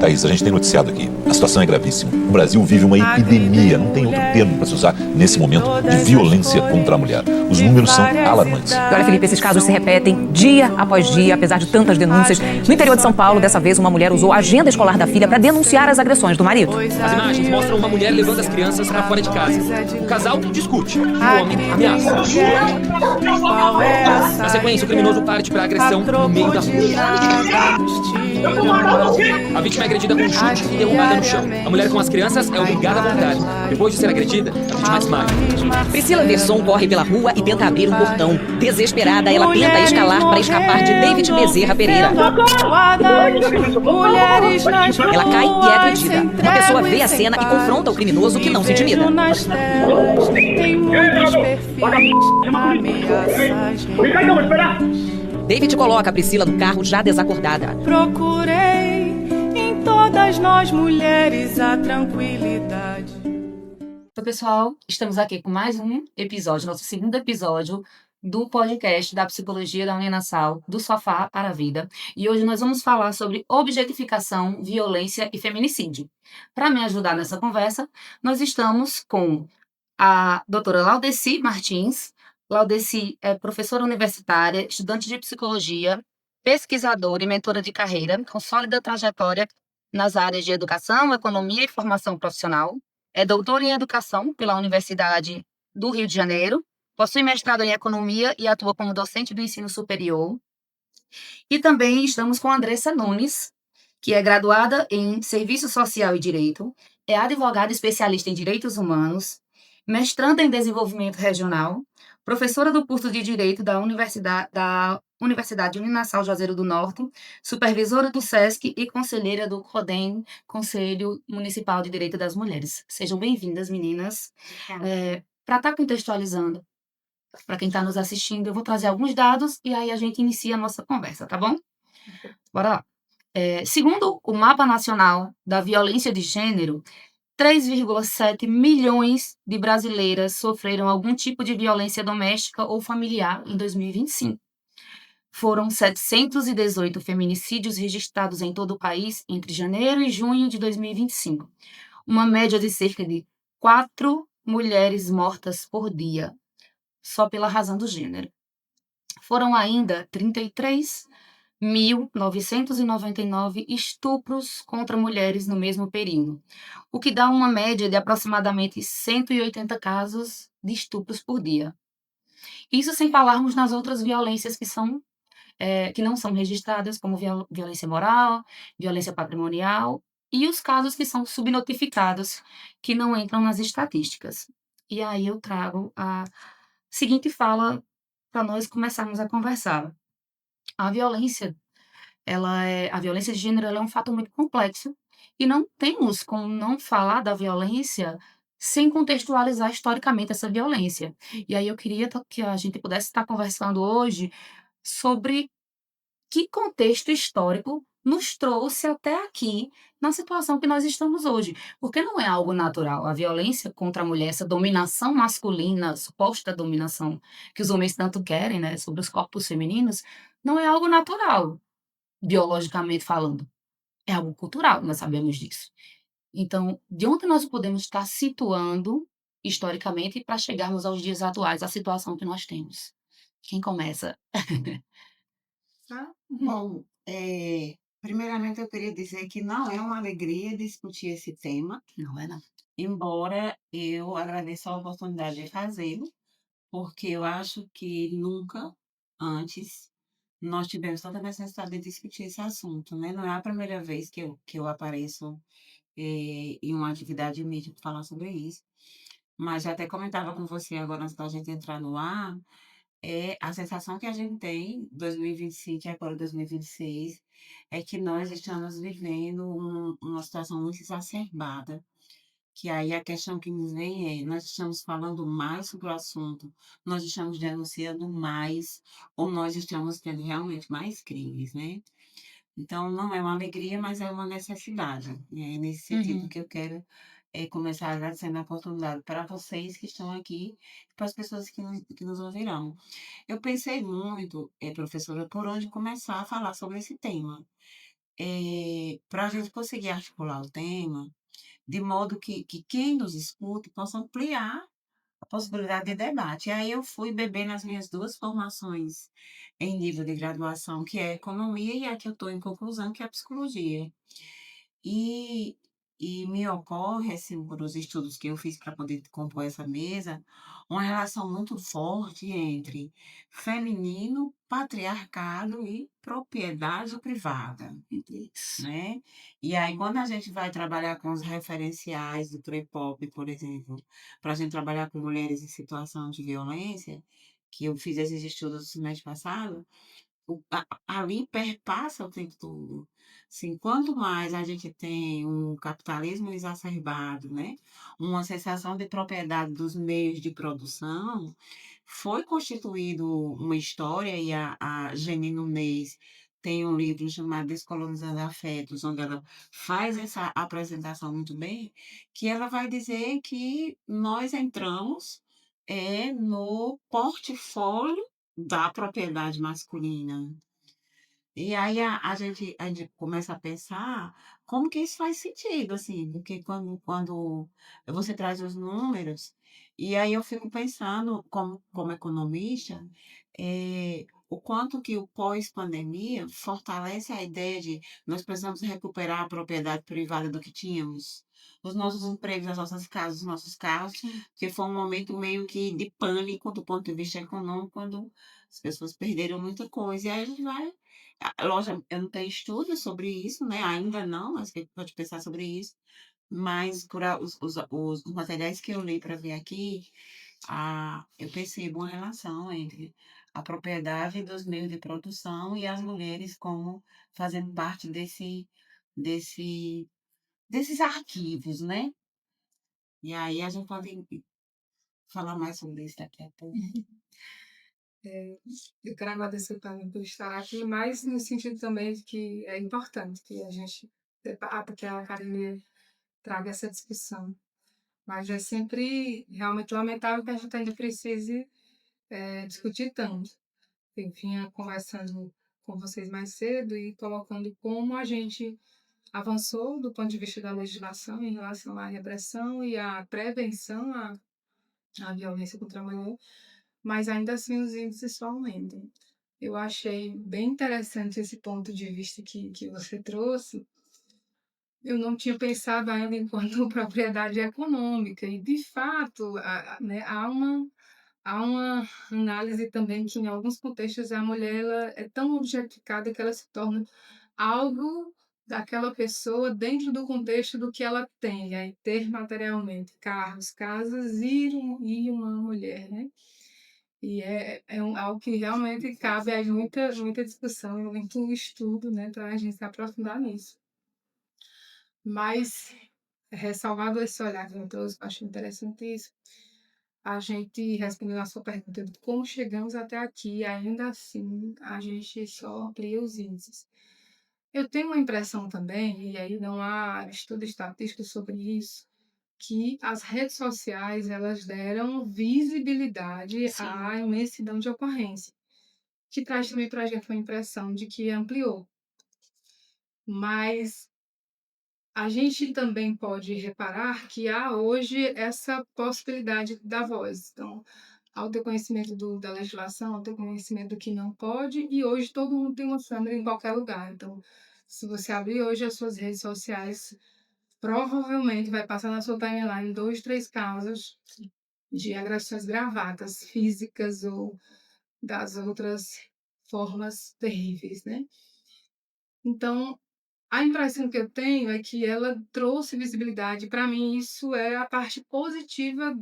Thaís, a gente tem noticiado aqui. A situação é gravíssima. O Brasil vive uma epidemia, não tem outro termo para se usar nesse momento, de violência contra a mulher. Os números são alarmantes. E olha, Felipe, esses casos se repetem dia após dia, apesar de tantas denúncias. No interior de São Paulo, dessa vez, uma mulher usou a agenda escolar da filha para denunciar as agressões do marido. As imagens mostram uma mulher levando as crianças para fora de casa. O casal discute e o homem ameaça. Na sequência, o criminoso parte para a agressão no meio da rua. A vítima é agredida com um chute e derrubada no chão. A mulher com as crianças é obrigada a voltar. Depois de ser agredida, a vítima desmaia. Priscila Verson corre pela rua e tenta abrir um portão. Desesperada, ela tenta escalar para escapar de David Bezerra Pereira. Ela cai e é agredida. Uma pessoa vê a cena e confronta o criminoso, que não se intimida. David coloca a Priscila no carro já desacordada. Procurei em todas nós mulheres a tranquilidade. Então, pessoal, estamos aqui com mais um episódio, nosso segundo episódio do podcast da Psicologia da Uninasal, do Sofá para a Vida. E hoje nós vamos falar sobre objetificação, violência e feminicídio. Para me ajudar nessa conversa, nós estamos com a doutora Laudeci Martins. Laudeci é professora universitária, estudante de psicologia, pesquisadora e mentora de carreira, com sólida trajetória nas áreas de educação, economia e formação profissional. É doutora em educação pela Universidade do Rio de Janeiro, possui mestrado em economia e atua como docente do ensino superior. E também estamos com a Andressa Nunes, que é graduada em Serviço Social e Direito, é advogada especialista em Direitos Humanos, mestranda em Desenvolvimento Regional, professora do curso de Direito da Universidade Uninasal Juazeiro do Norte, supervisora do SESC e conselheira do CODEM, Conselho Municipal de Direito das Mulheres. Sejam bem-vindas, meninas. Para estar contextualizando, para quem está nos assistindo, eu vou trazer alguns dados e aí a gente inicia a nossa conversa, tá bom? Bora lá. Segundo o Mapa Nacional da Violência de Gênero, 3,7 milhões de brasileiras sofreram algum tipo de violência doméstica ou familiar em 2025. Foram 718 feminicídios registrados em todo o país entre janeiro e junho de 2025. Uma média de cerca de 4 mulheres mortas por dia, só pela razão do gênero. Foram ainda 33.999 estupros contra mulheres no mesmo período, o que dá uma média de aproximadamente 180 casos de estupros por dia. Isso sem falarmos nas outras violências que não são registradas, como violência moral, violência patrimonial, e os casos que são subnotificados, que não entram nas estatísticas. E aí eu trago a seguinte fala para nós começarmos a conversar. A violência de gênero ela é um fato muito complexo e não temos como não falar da violência sem contextualizar historicamente essa violência. E aí eu queria que a gente pudesse estar conversando hoje sobre que contexto histórico nos trouxe até aqui na situação que nós estamos hoje. Porque não é algo natural. A violência contra a mulher, essa dominação masculina, suposta dominação que os homens tanto querem, né, sobre os corpos femininos, não é algo natural, biologicamente falando. É algo cultural, nós sabemos disso. Então, de onde nós podemos estar situando historicamente para chegarmos aos dias atuais, a situação que nós temos? Quem começa? Bom, primeiramente eu queria dizer que não é uma alegria discutir esse tema, Não é, não. embora eu agradeça a oportunidade de fazê-lo, porque eu acho que nunca antes nós tivemos tanta necessidade de discutir esse assunto, né? Não é a primeira vez que eu apareço em uma atividade mídia para falar sobre isso, mas já até comentava com você agora antes da gente entrar no ar. A sensação que a gente tem, 2025 e agora 2026, é que nós estamos vivendo uma situação muito exacerbada, que aí a questão que nos vem é, nós estamos falando mais sobre o assunto, nós estamos denunciando mais, ou nós estamos tendo realmente mais crimes, né? Então, não é uma alegria, mas é uma necessidade. E é nesse sentido que eu quero começar agradecendo a oportunidade para vocês que estão aqui e para as pessoas que nos ouvirão. Eu pensei muito, professora, por onde começar a falar sobre esse tema. para a gente conseguir articular o tema, de modo que quem nos escute possa ampliar a possibilidade de debate. E aí eu fui beber nas minhas 2 formações em nível de graduação, que é economia, e a que eu estou em conclusão, que é a psicologia. E me ocorre, assim, por os estudos que eu fiz para poder compor essa mesa, uma relação muito forte entre feminino, patriarcado e propriedade privada, né. E aí quando a gente vai trabalhar com os referenciais do Prepop, por exemplo, para a gente trabalhar com mulheres em situação de violência, que eu fiz esses estudos no semestre passado, ali perpassa o tempo todo. Assim, quanto mais a gente tem um capitalismo exacerbado, né, uma sensação de propriedade dos meios de produção, foi constituído uma história, e a Jeanine Nunes tem um livro chamado Descolonizando Afetos, onde ela faz essa apresentação muito bem, que ela vai dizer que nós entramos, no portfólio da propriedade masculina. E aí a gente começa a pensar como que isso faz sentido, assim, porque quando você traz os números, e aí eu fico pensando como economista, o quanto que o pós-pandemia fortalece a ideia de nós precisamos recuperar a propriedade privada do que tínhamos, os nossos empregos, as nossas casas, os nossos carros, que foi um momento meio que de pânico do ponto de vista econômico, quando as pessoas perderam muita coisa. E aí a gente vai, lógico, eu não tenho estudo sobre isso, né, ainda não, mas a gente pode pensar sobre isso, mas os materiais que eu li para vir aqui, eu percebo uma relação entre a propriedade dos meios de produção e as mulheres como fazendo parte desse desses arquivos, né. E aí a gente pode falar mais sobre isso daqui a pouco. Eu quero agradecer também por estar aqui, mas no sentido também de que é importante que a gente debata, que a academia traga essa discussão. Mas é sempre realmente lamentável que a gente ainda precise discutir tanto. Eu vinha conversando com vocês mais cedo e colocando como a gente avançou do ponto de vista da legislação em relação à repressão e à prevenção à violência contra a mulher, mas ainda assim os índices só aumentam. Eu achei bem interessante esse ponto de vista que você trouxe. Eu não tinha pensado ainda enquanto propriedade econômica, e de fato, né, há uma análise também que em alguns contextos a mulher ela é tão objetificada que ela se torna algo daquela pessoa dentro do contexto do que ela tem, e aí ter materialmente carros, casas e uma mulher, né? E algo que realmente cabe a muita discussão, muito estudo, né, para a gente se aprofundar nisso. Mas, ressalvado esse olhar que eu trouxe, eu acho interessante isso, a gente respondendo a sua pergunta de como chegamos até aqui, ainda assim a gente só amplia os índices. Eu tenho uma impressão também, e aí não há estudo estatístico sobre isso, que as redes sociais elas deram visibilidade Sim. à imensidão de ocorrência, que traz também para a gente uma impressão de que ampliou. Mas a gente também pode reparar que há hoje essa possibilidade da voz. Então, ao ter conhecimento da legislação, ao ter conhecimento do que não pode, e hoje todo mundo tem uma câmera em qualquer lugar. Então, se você abrir hoje as suas redes sociais, provavelmente vai passar na sua timeline 2, 3 casos de agressões gravadas, físicas ou das outras formas terríveis, né? Então, a impressão que eu tenho é que ela trouxe visibilidade. Para mim, isso é a parte positiva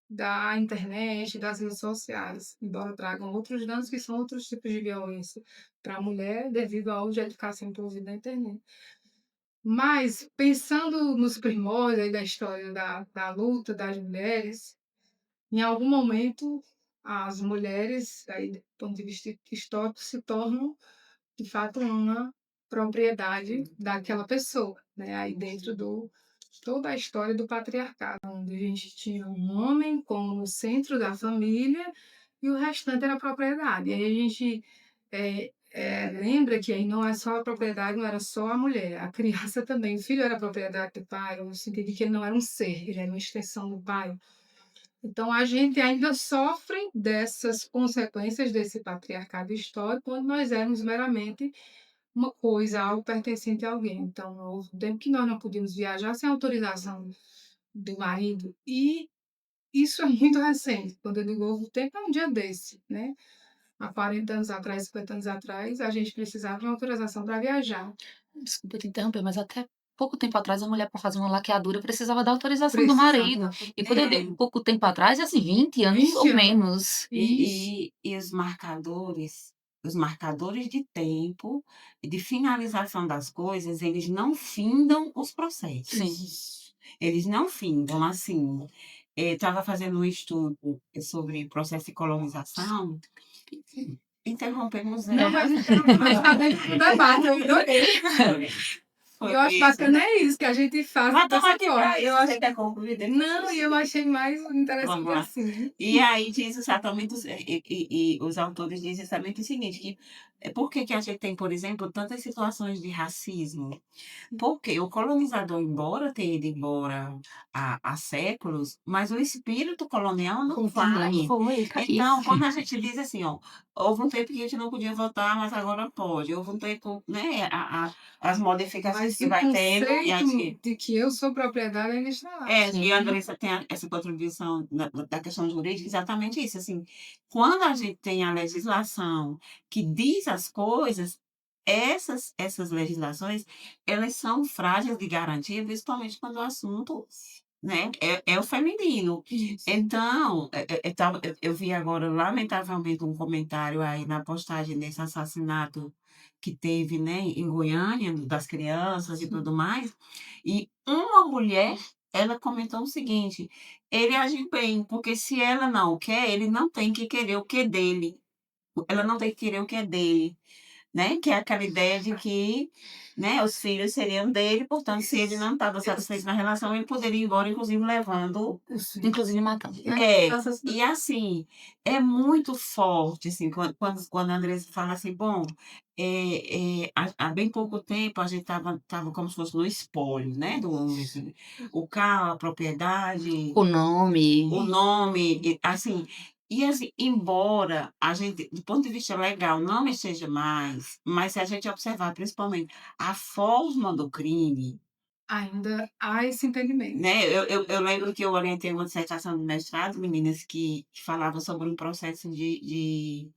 da internet, das redes sociais, embora tragam outros danos que são outros tipos de violência para a mulher devido à objetificação envolvida na internet. Mas, pensando nos primórdios aí da história da luta das mulheres, em algum momento as mulheres, aí, do ponto de vista histórico, se tornam de fato uma propriedade daquela pessoa, né? Aí dentro toda a história do patriarcado, onde a gente tinha um homem como centro da família e o restante era propriedade. E aí a gente lembra que aí não é só a propriedade, não era só a mulher, a criança também. O filho era propriedade do pai, no sentido de que ele não era um ser, ele era uma extensão do pai. Então, a gente ainda sofre dessas consequências desse patriarcado histórico, quando nós éramos meramente uma coisa, algo pertencente a alguém. Então, houve um tempo que nós não podíamos viajar sem autorização do marido. E isso é muito recente. Quando eu digo houve um tempo, é um dia desse, né? Há 40 anos atrás, 50 anos atrás, a gente precisava de uma autorização para viajar. Desculpa te interromper, mas até pouco tempo atrás a mulher para fazer uma laqueadura precisava da autorização do Precisava. marido. E quando eu digo pouco tempo atrás, é assim, 20 anos 20 ou anos. menos. E os marcadores de tempo, de finalização das coisas, eles não findam os processos. Sim. Eles não findam, assim. Estava fazendo um estudo sobre processo de colonização. Interrompemos Não, ela. mas tá dentro do debate, eu adorei. Foi Eu acho isso. bacana é isso, que a gente faz Mas dessa toma aqui forma. pra isso, você quer concluir depois? Não, e eu achei mais interessante Vamos lá. assim. E aí diz exatamente, e os autores dizem exatamente o seguinte, que por que a gente tem, por exemplo, tantas situações de racismo? Porque o colonizador, embora tenha ido embora há séculos, mas o espírito colonial não vai. Foi, Então, quando a gente diz assim, ó, houve um tempo que a gente não podia votar, mas agora pode. Houve um tempo, né, as modificações Mas que o vai tendo, e acho que conceito de que eu sou propriedade ainda está lá. e a Andressa tem essa contribuição da questão jurídica, exatamente isso, assim, quando a gente tem a legislação que diz as coisas, essas legislações, elas são frágeis de garantia, principalmente quando o assunto, né, é o feminino. Isso. Então, eu vi agora, lamentavelmente, um comentário aí na postagem desse assassinato que teve, né, em Goiânia, das crianças e tudo mais, e uma mulher, ela comentou o seguinte: ele age bem, porque se ela não quer, ele não tem que querer o que é dele. Ela não tem que querer o que é dele, né? Que é aquela ideia de que, né, os filhos seriam dele, portanto, se ele não estava satisfeito na relação, ele poderia ir embora, inclusive levando. inclusive matando. Né? E assim, é muito forte, assim, quando a Andressa fala assim, bom, há bem pouco tempo a gente tava como se fosse no espólio, né, do homem, assim, o carro, a propriedade, O nome. o nome, e assim, embora a gente, do ponto de vista legal, não esteja mais, mas se a gente observar principalmente a forma do crime, Ainda há esse entendimento. né? Eu lembro que eu orientei uma dissertação de mestrado, meninas, que falava sobre um processo de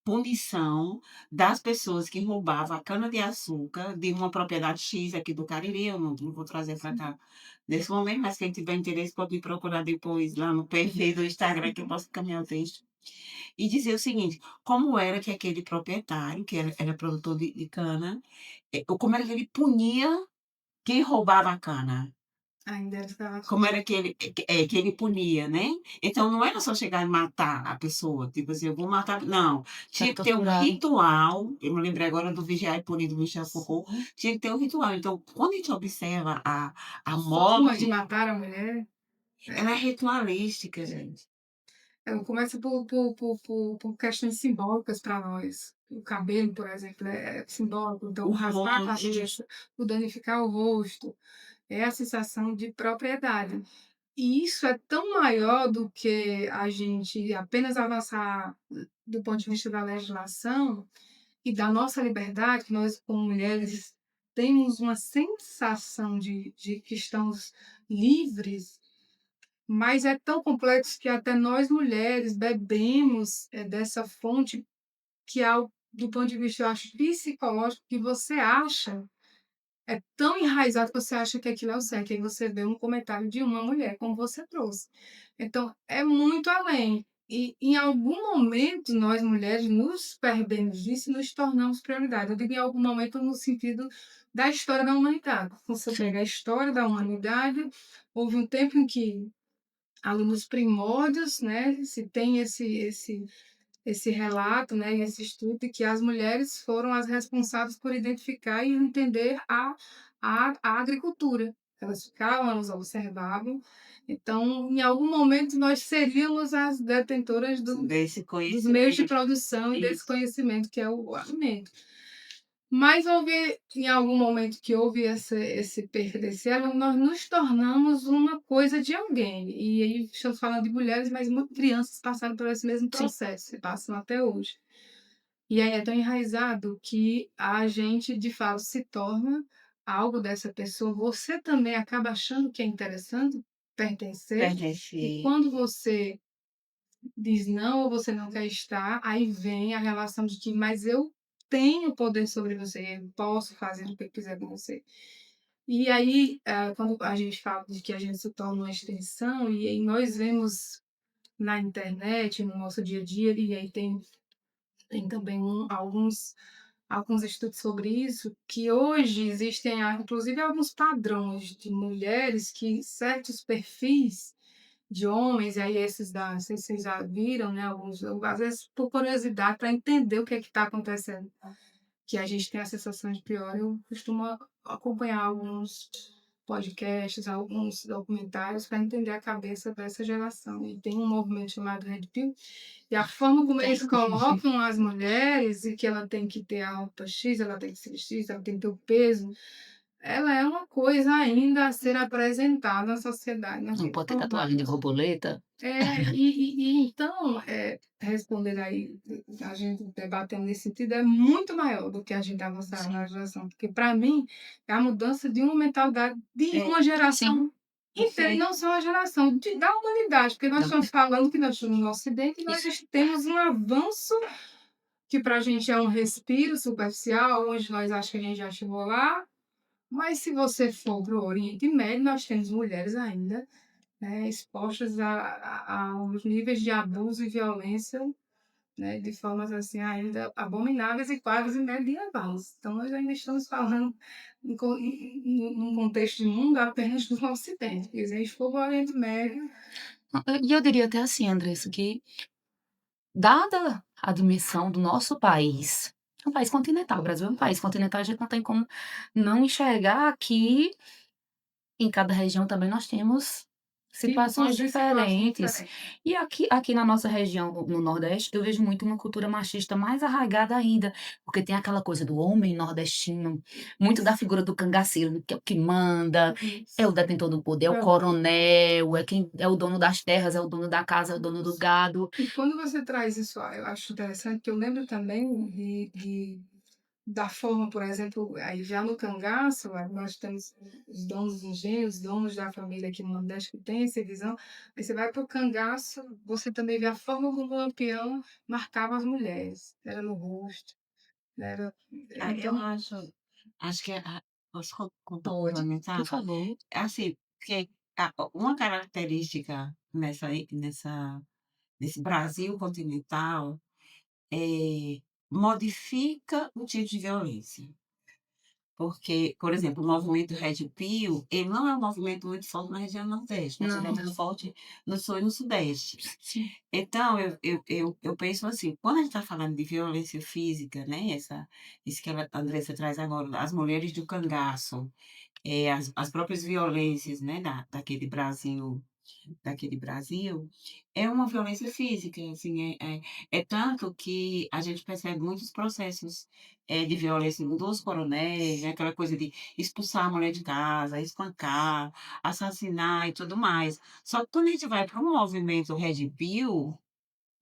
punição das pessoas que roubavam a cana-de-açúcar de uma propriedade X aqui do Cariri. Eu não vou trazer para cá nesse momento, mas quem tiver interesse pode me procurar depois lá no perfil do Instagram, que eu posso caminhar o texto. E dizer o seguinte: como era que aquele proprietário, que era produtor de cana, como era que ele punia quem roubava a cana? Ainda está. Como era que ele punia, né? Então não era só chegar e matar a pessoa, tipo assim, eu vou matar. Não, tinha que ter um torturar. ritual. Eu me lembrei agora do Vigiar e Punir do Michel Foucault. Tinha que ter um ritual. Então, quando a gente observa a Forma de morte, matar a mulher. ela é ritualística, gente. Ela começa por questões simbólicas para nós. O cabelo, por exemplo, é simbólico. Então, O raspar a rosto. cabeça, o danificar o rosto, é a sensação de propriedade. E isso é tão maior do que a gente apenas avançar do ponto de vista da legislação e da nossa liberdade, que nós, como mulheres, temos uma sensação de que estamos livres, mas é tão complexo que até nós mulheres bebemos dessa fonte que é do ponto de vista, eu acho, psicológico, que você acha, é tão enraizado que você acha que aquilo é o certo. E aí você vê um comentário de uma mulher, como você trouxe. Então, é muito além. E em algum momento, nós mulheres nos perdemos disso e nos tornamos prioridade. Eu digo em algum momento no sentido da história da humanidade. Você pega a história da humanidade, houve um tempo em que, ali nos primórdios, né, se tem esse relato, né, esse estudo de que as mulheres foram as responsáveis por identificar e entender a agricultura. elas ficavam, elas observavam. Então, em algum momento, nós seríamos as detentoras Desse dos meios de conhecimento. produção e desse Isso. conhecimento que é o alimento. Mas houve, em algum momento que houve esse pertencer, nós nos tornamos uma coisa de alguém. E aí estamos falando de mulheres, mas muitas crianças passaram por esse mesmo processo, e passam até hoje. E aí é tão enraizado que a gente, de fato, se torna algo dessa pessoa. Você também acaba achando que é interessante pertencer. E Pertencer. quando você diz não ou você não quer estar, aí vem a relação de que, mas eu tenho poder sobre você, eu posso fazer o que eu quiser com você. E aí, quando a gente fala de que a gente se torna uma extensão, e aí nós vemos na internet, no nosso dia a dia, e aí tem também alguns estudos sobre isso, que hoje existem, inclusive, alguns padrões de mulheres que certos perfis de homens, e aí esses não sei se vocês já viram, né, alguns, às vezes por curiosidade, para entender o que é que está acontecendo, que a gente tem a sensação de pior. Eu costumo acompanhar alguns podcasts, alguns documentários para entender a cabeça dessa geração. E tem um movimento chamado Red Pill, e a forma como eles colocam as mulheres, e que ela tem que ter a roupa X, ela tem que ser X, ela tem que ter o peso, ela é uma coisa ainda a ser apresentada à sociedade. Não pode ter tatuagem de borboleta. Então, responder aí, a gente debatendo nesse sentido, é muito maior do que a gente avançar na geração. Porque, para mim, é a mudança de uma mentalidade de uma geração inteira, e não só a geração, da humanidade. Porque nós estamos falando que nós estamos no Ocidente e nós temos um avanço que para a gente é um respiro superficial, onde nós achamos que a gente já chegou lá. Mas se você for para o Oriente Médio, nós temos mulheres ainda, né, expostas aos níveis de abuso e violência, né, de formas assim ainda abomináveis e quase medievais. Então, nós ainda estamos falando num contexto de mundo apenas do Ocidente. Quer dizer, a gente for para o Oriente Médio. E eu diria até assim, Andressa, que dada a dimensão do nosso país, é um país continental, o Brasil é um país continental, a gente não tem como não enxergar que em cada região também nós temos situações diferentes. E aqui na nossa região, no Nordeste, eu vejo muito uma cultura machista mais arraigada ainda, porque tem aquela coisa do homem nordestino, muito da figura do cangaceiro, que é o que manda, é o detentor do poder, é o coronel, é o dono das terras, é o dono da casa, é o dono do gado. E quando você traz isso, eu acho interessante, que eu lembro também da forma, por exemplo, aí já no cangaço, nós temos os donos do engenho, os donos da família aqui no Nordeste que tem essa visão. Aí você vai para o cangaço, você também vê a forma como o Lampião marcava as mulheres. Era no rosto, era... Eu Então, acho que posso Pode, complementar? por favor. Assim, porque uma característica nesse Brasil continental modifica o tipo de violência. Porque, por exemplo, o movimento Red Pill, ele não é um movimento muito forte na região Nordeste, mas ele é muito forte no Sul e no Sudeste. Sim. Então, eu penso assim, quando a gente está falando de violência física, né, isso que a Andressa traz agora, as mulheres do cangaço, as próprias violências, né, daquele Brasil, é uma violência física, assim, é tanto que a gente percebe muitos processos de violência dos coronéis, né, aquela coisa de expulsar a mulher de casa, espancar, assassinar e tudo mais. Só que quando a gente vai para um movimento Red Pill,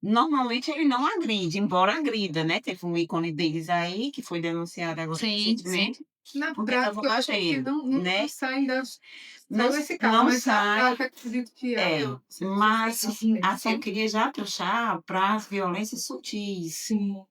normalmente ele não agride, embora agrida, né? Teve um ícone deles aí, que foi denunciado agora Sim, recentemente, na porque prática, estava eu acho que batendo, não né? saem das... Não, Só nesse caso, não mas sai. eu acredito que Mas assim, eu queria já puxar para as violências sutis, Sim.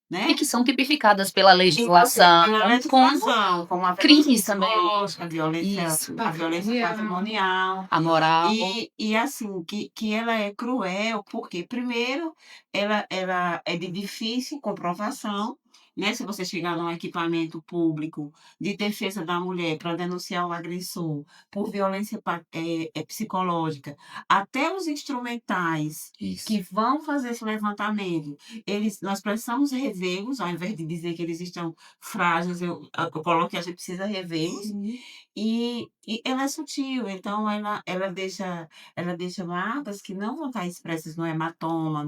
né? E que são tipificadas pela legislação Pela como legislação, como a crimes violência também. psicológica, Isso. a violência patrimonial. A moral. E assim, que ela é cruel, porque, primeiro, ela é de difícil comprovação, né, se você chegar num equipamento público de defesa da mulher para denunciar o agressor por violência psicológica, até os instrumentais Isso. que vão fazer esse levantamento, nós precisamos revê-los, ao invés de dizer que eles estão frágeis, eu coloco que a gente precisa revê-los. E ela é sutil, então ela deixa marcas que não vão estar expressas no hematoma,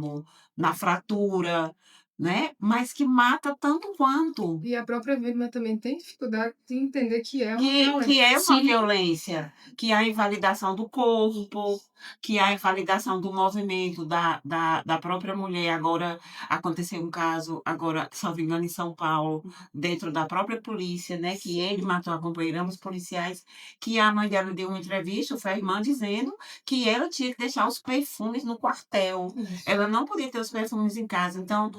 na fratura, né, mas que mata tanto quanto. E a própria vítima também tem dificuldade de entender que é uma Que é uma violência. violência, que há invalidação do corpo, que há invalidação do movimento da própria mulher. Agora aconteceu um caso, agora, salvo engano, em São Paulo, dentro da própria polícia, né, que ele matou a companheira, ambos policiais, que a mãe dela deu uma entrevista, foi a irmã, dizendo que ela tinha que deixar os perfumes no quartel, ela não podia ter os perfumes em casa. Então,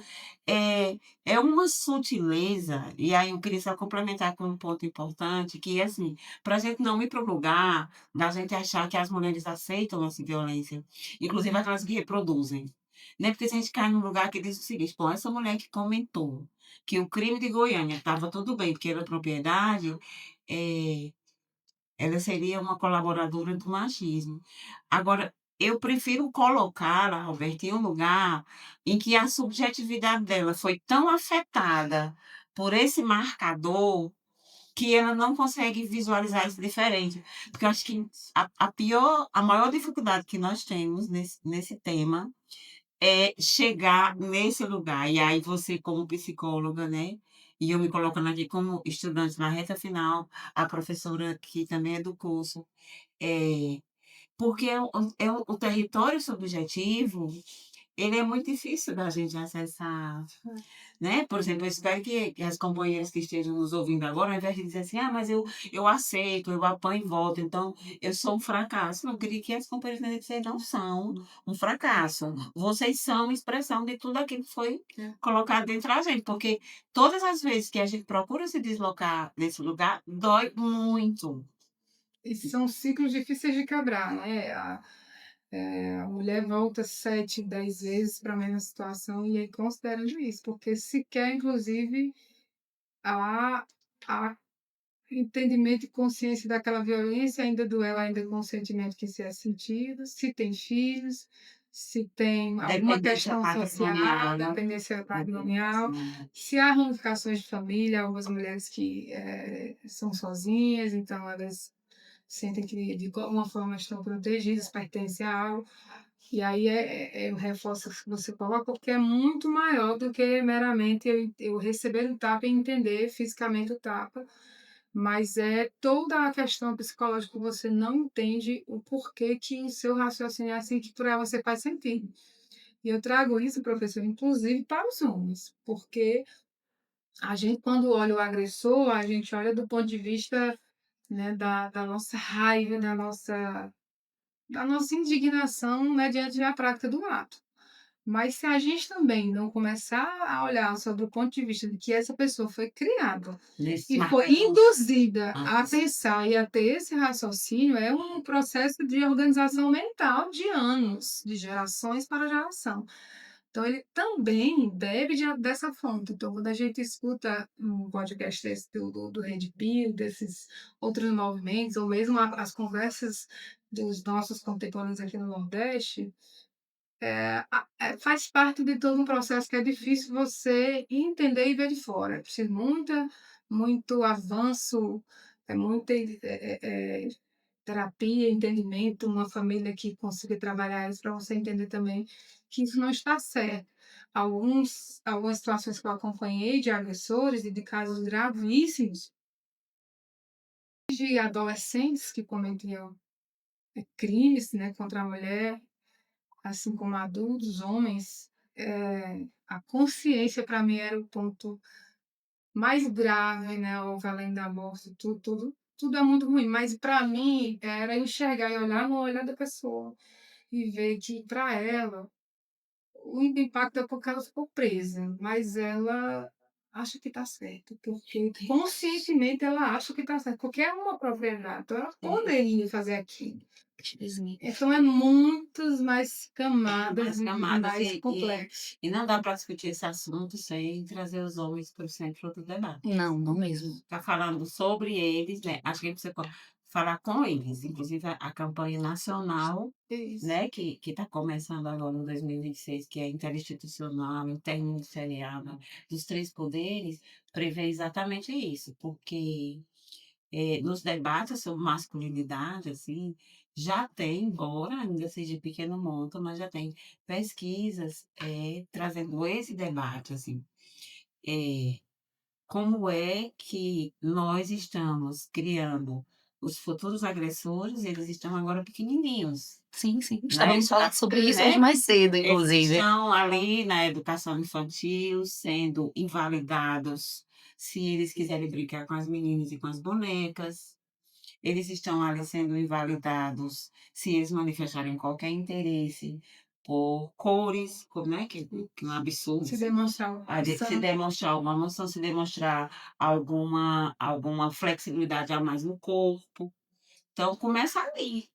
é uma sutileza, e aí eu queria só complementar com um ponto importante, que assim, para a gente não ir para o lugar da gente achar que as mulheres aceitam essa violência, inclusive aquelas que reproduzem. Né? Porque se a gente cai num lugar que diz o seguinte, pô, essa mulher que comentou que o crime de Goiânia estava tudo bem, porque era propriedade, ela seria uma colaboradora do machismo. Agora, eu prefiro colocá-la, Roberto, em um lugar em que a subjetividade dela foi tão afetada por esse marcador que ela não consegue visualizar isso diferente. Porque eu acho que a maior dificuldade que nós temos nesse tema é chegar nesse lugar. E aí você, como psicóloga, né? E eu me colocando aqui como estudante na reta final, a professora que também é do curso, porque o território subjetivo, ele é muito difícil da gente acessar, né? Por exemplo, eu espero que as companheiras que estejam nos ouvindo agora, ao invés de dizer assim, mas eu aceito, eu apanho e volto, então eu sou um fracasso. Eu queria que as companheiras entendessem que vocês não são um fracasso. Vocês são expressão de tudo aquilo que foi colocado dentro da gente, porque todas as vezes que a gente procura se deslocar desse lugar, dói muito. E são ciclos difíceis de quebrar, né? A mulher volta 7, 10 vezes para a mesma situação e aí considerando isso, porque sequer, inclusive, há entendimento e consciência daquela violência, ainda duela ainda com o sentimento que se é sentido, se tem filhos, se tem alguma Dependência questão patrimonial, social, né? dependência patrimonial, se há ramificações de família, algumas mulheres que são sozinhas, então elas sentem que de alguma forma estão protegidas, pertencem a algo. E aí eu reforço o que você coloca, porque é muito maior do que meramente eu receber um tapa e entender fisicamente o tapa, mas é toda a questão psicológica que você não entende o porquê que o seu raciocínio é assim, que para você faz sentido. E eu trago isso, professor, inclusive para os homens, porque a gente, quando olha o agressor, a gente olha do ponto de vista, né, da nossa raiva, da nossa indignação, né, diante da prática do ato. Mas se a gente também não começar a olhar sobre o ponto de vista de que essa pessoa foi criada Nesse e foi marcador. induzida a pensar e a ter esse raciocínio, é um processo de organização mental de anos, de gerações para geração. Então, ele também bebe dessa fonte. Então, quando a gente escuta um podcast desse do Red Pill, desses outros movimentos, ou mesmo as conversas dos nossos contemporâneos aqui no Nordeste, faz parte de todo um processo que é difícil você entender e ver de fora. É preciso muito avanço, muita terapia, entendimento, uma família que consiga trabalhar isso para você entender também que isso não está certo. Algumas situações que eu acompanhei de agressores e de casos gravíssimos de adolescentes que cometiam crimes, né, contra a mulher, assim como adultos, homens, a consciência para mim era o ponto mais grave, né? Houve além da morte, tudo é muito ruim, mas para mim era enxergar e olhar no olhar da pessoa e ver que para ela o impacto é porque ela ficou presa, mas ela acha que está certo, porque conscientemente ela acha que está certo, porque é uma propriedade, então ela poderia fazer aquilo. Então é muitas mais camadas, mais complexo. E não dá para discutir esse assunto sem trazer os homens para o centro do debate. Não, não mesmo. Tá falando sobre eles, né? Acho que a gente precisa falar com eles, inclusive a campanha nacional, Isso. né, que está começando agora em 2026, que é interinstitucional, interministerial, né, dos três poderes, prevê exatamente isso, porque nos debates sobre masculinidade, assim, já tem, embora ainda seja de pequeno monto, mas já tem pesquisas trazendo esse debate, assim. Como é que nós estamos criando os futuros agressores, eles estão agora pequenininhos, Sim, sim. né? Estávamos falando sobre isso Né? hoje mais cedo, Eles inclusive. estão ali na educação infantil, sendo invalidados se eles quiserem brincar com as meninas e com as bonecas. Eles estão ali sendo invalidados se eles manifestarem qualquer interesse por cores, como é que é um absurdo. Se demonstrar uma Se demonstrar alguma emoção, se demonstrar alguma flexibilidade a mais no corpo. Então, começa ali,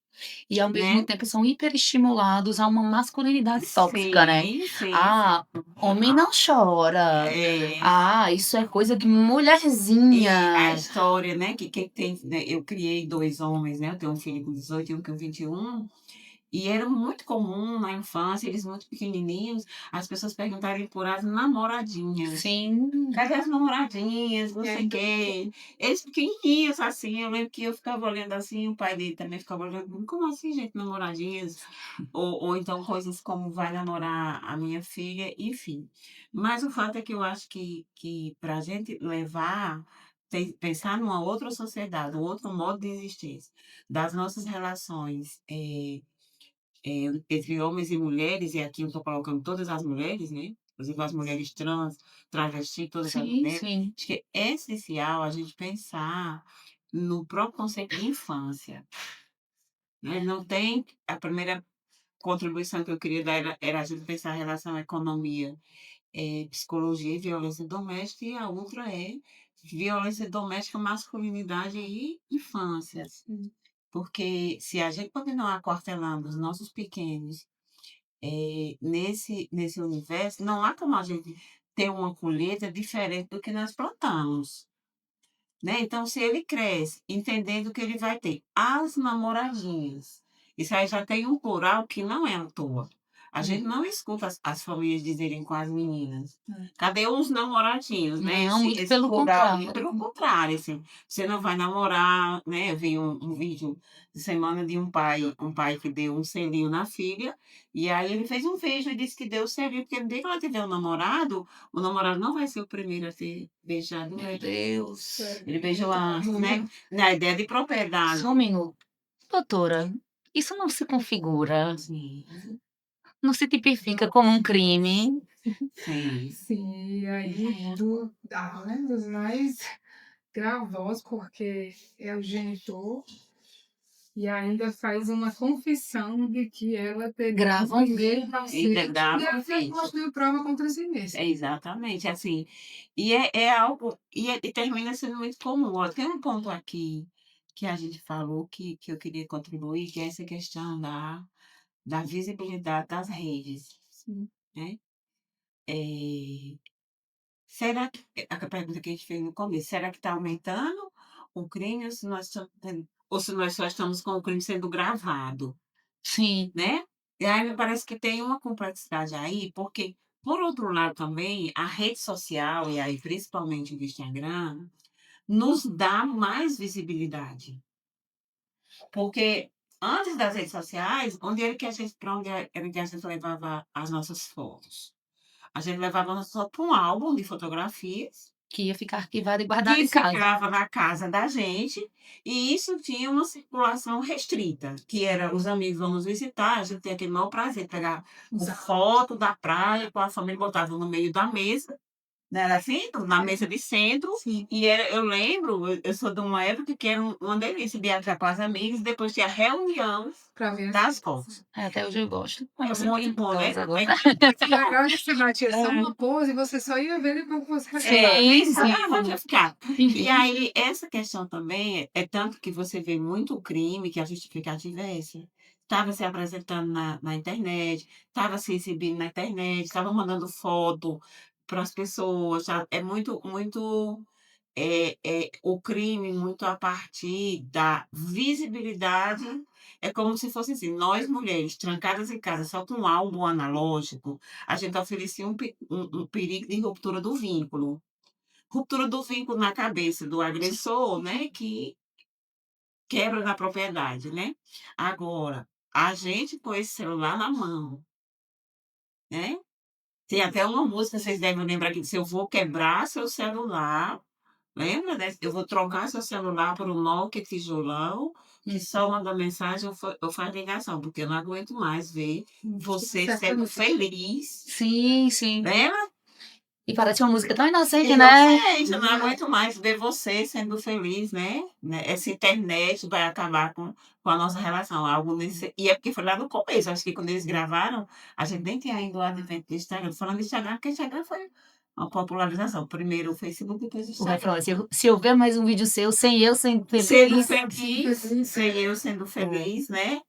E ao mesmo né? tempo são hiperestimulados a uma masculinidade tóxica, né? Sim, sim. Ah, homem não chora. É. Ah, isso é coisa de E a mulherzinha. história, né? Que tem, né, eu criei 2 homens, né? Eu tenho um filho com 18 e um com 21. E era muito comum na infância, eles muito pequenininhos, as pessoas perguntarem por as namoradinhas. Sim. Cadê as namoradinhas? Não sei o quê. Eles pequenininhos, assim. Eu lembro que eu ficava olhando assim, o pai dele também ficava olhando. Como assim, gente, namoradinhas? Ou então coisas como vai namorar a minha filha, enfim. Mas o fato é que eu acho que para a gente levar, pensar numa outra sociedade, um outro modo de existência, das nossas relações. Entre homens e mulheres, e aqui eu estou colocando todas as mulheres, né? Inclusive as mulheres trans, travesti, todas as Sim, mulheres. sim. Acho que é essencial a gente pensar no próprio conceito de infância, né? Não tem... A primeira contribuição que eu queria dar era a gente pensar a relação economia, psicologia e violência doméstica, e a outra é violência doméstica, masculinidade e infância. Porque se a gente continuar aquartelando os nossos pequenos nesse universo, não há como a gente ter uma colheita diferente do que nós plantamos, né? Então, se ele cresce entendendo que ele vai ter as namoradinhas, isso aí já tem um plural que não é à toa. A gente não escuta as famílias dizerem com as meninas: cadê os namoradinhos, né? Não, muito pelo plural, contrário. pelo contrário, assim, você não vai namorar, né? Eu vi um vídeo de semana de um pai que deu um selinho na filha, e aí ele fez um vídeo e disse que deu o selinho, porque no dia que ela tiver um namorado, o namorado não vai ser o primeiro a ter beijado Meu ela. Deus. Ele beijou antes, né? Na ideia de propriedade. Só um minuto. Doutora, isso não se configura, Sim, não se tipifica como um crime? sim. Sim, e aí né, dos mais gravosos, porque é o genitor e ainda faz uma confissão de que ela Grava um ninguém para Ainda grava e um ela vídeo. construiu prova contra si mesma. Exatamente, assim. E é algo. E termina sendo muito comum. Ó, tem um ponto aqui que a gente falou que eu queria contribuir, que é essa questão da visibilidade das redes. Né? Eh, será que. A pergunta que a gente fez no começo, será que está aumentando o crime ou se nós só estamos com o crime sendo gravado? Sim. Né? E aí me parece que tem uma complexidade aí, porque, por outro lado também, a rede social, e aí principalmente o Instagram, nos dá mais visibilidade. Porque antes das redes sociais, para onde era que a gente levava as nossas fotos? A gente levava a nossa foto para um álbum de fotografias, Que ia ficar arquivado e guardado que em casa. ficava na casa da gente, e isso tinha uma circulação restrita, que era os amigos vão nos visitar, a gente tem aquele maior prazer de pegar uma foto da praia com a família, botava no meio da mesa, Não era assim? Na mesa de centro. Sim. E eu lembro, eu sou de uma época que era uma delícia viajar com as amigas, depois tinha reunião Pra ver das fotos. Até hoje eu gosto. É muito bom, né? Agora. legal que você batia só uma pose e você só ia ver depois que você Pode ficar. E aí, essa questão também é tanto que você vê muito crime, que a justificativa é essa. Estava se apresentando na internet, estava se exibindo na internet, estava mandando foto para as pessoas. É muito o crime muito a partir da visibilidade. É como se fosse assim, nós mulheres trancadas em casa só com um álbum analógico, a gente oferecia um perigo de ruptura do vínculo. Ruptura do vínculo na cabeça do agressor, né, que quebra na propriedade, né. Agora, a gente com esse celular na mão, né, tem até uma música, vocês devem lembrar que "Se eu vou quebrar seu celular", lembra dessa? "Eu vou trocar seu celular por um Nokia tijolão, que só manda mensagem ou faz ligação, porque eu não aguento mais ver você sendo feliz", Sim. lembra? E parece uma música tão inocente, né? Inocente, eu não aguento mais ver você sendo feliz, né. Essa internet vai acabar com a nossa relação, algo nesse e é porque foi lá no começo, acho que quando eles gravaram, a gente nem tinha ainda o advento do Instagram. Falando de Instagram, porque Instagram foi uma popularização, primeiro o Facebook, depois o O refrão Instagram. é, se eu ver mais um vídeo seu, sem eu sendo Sendo feliz, feliz, sem eu sendo feliz, né.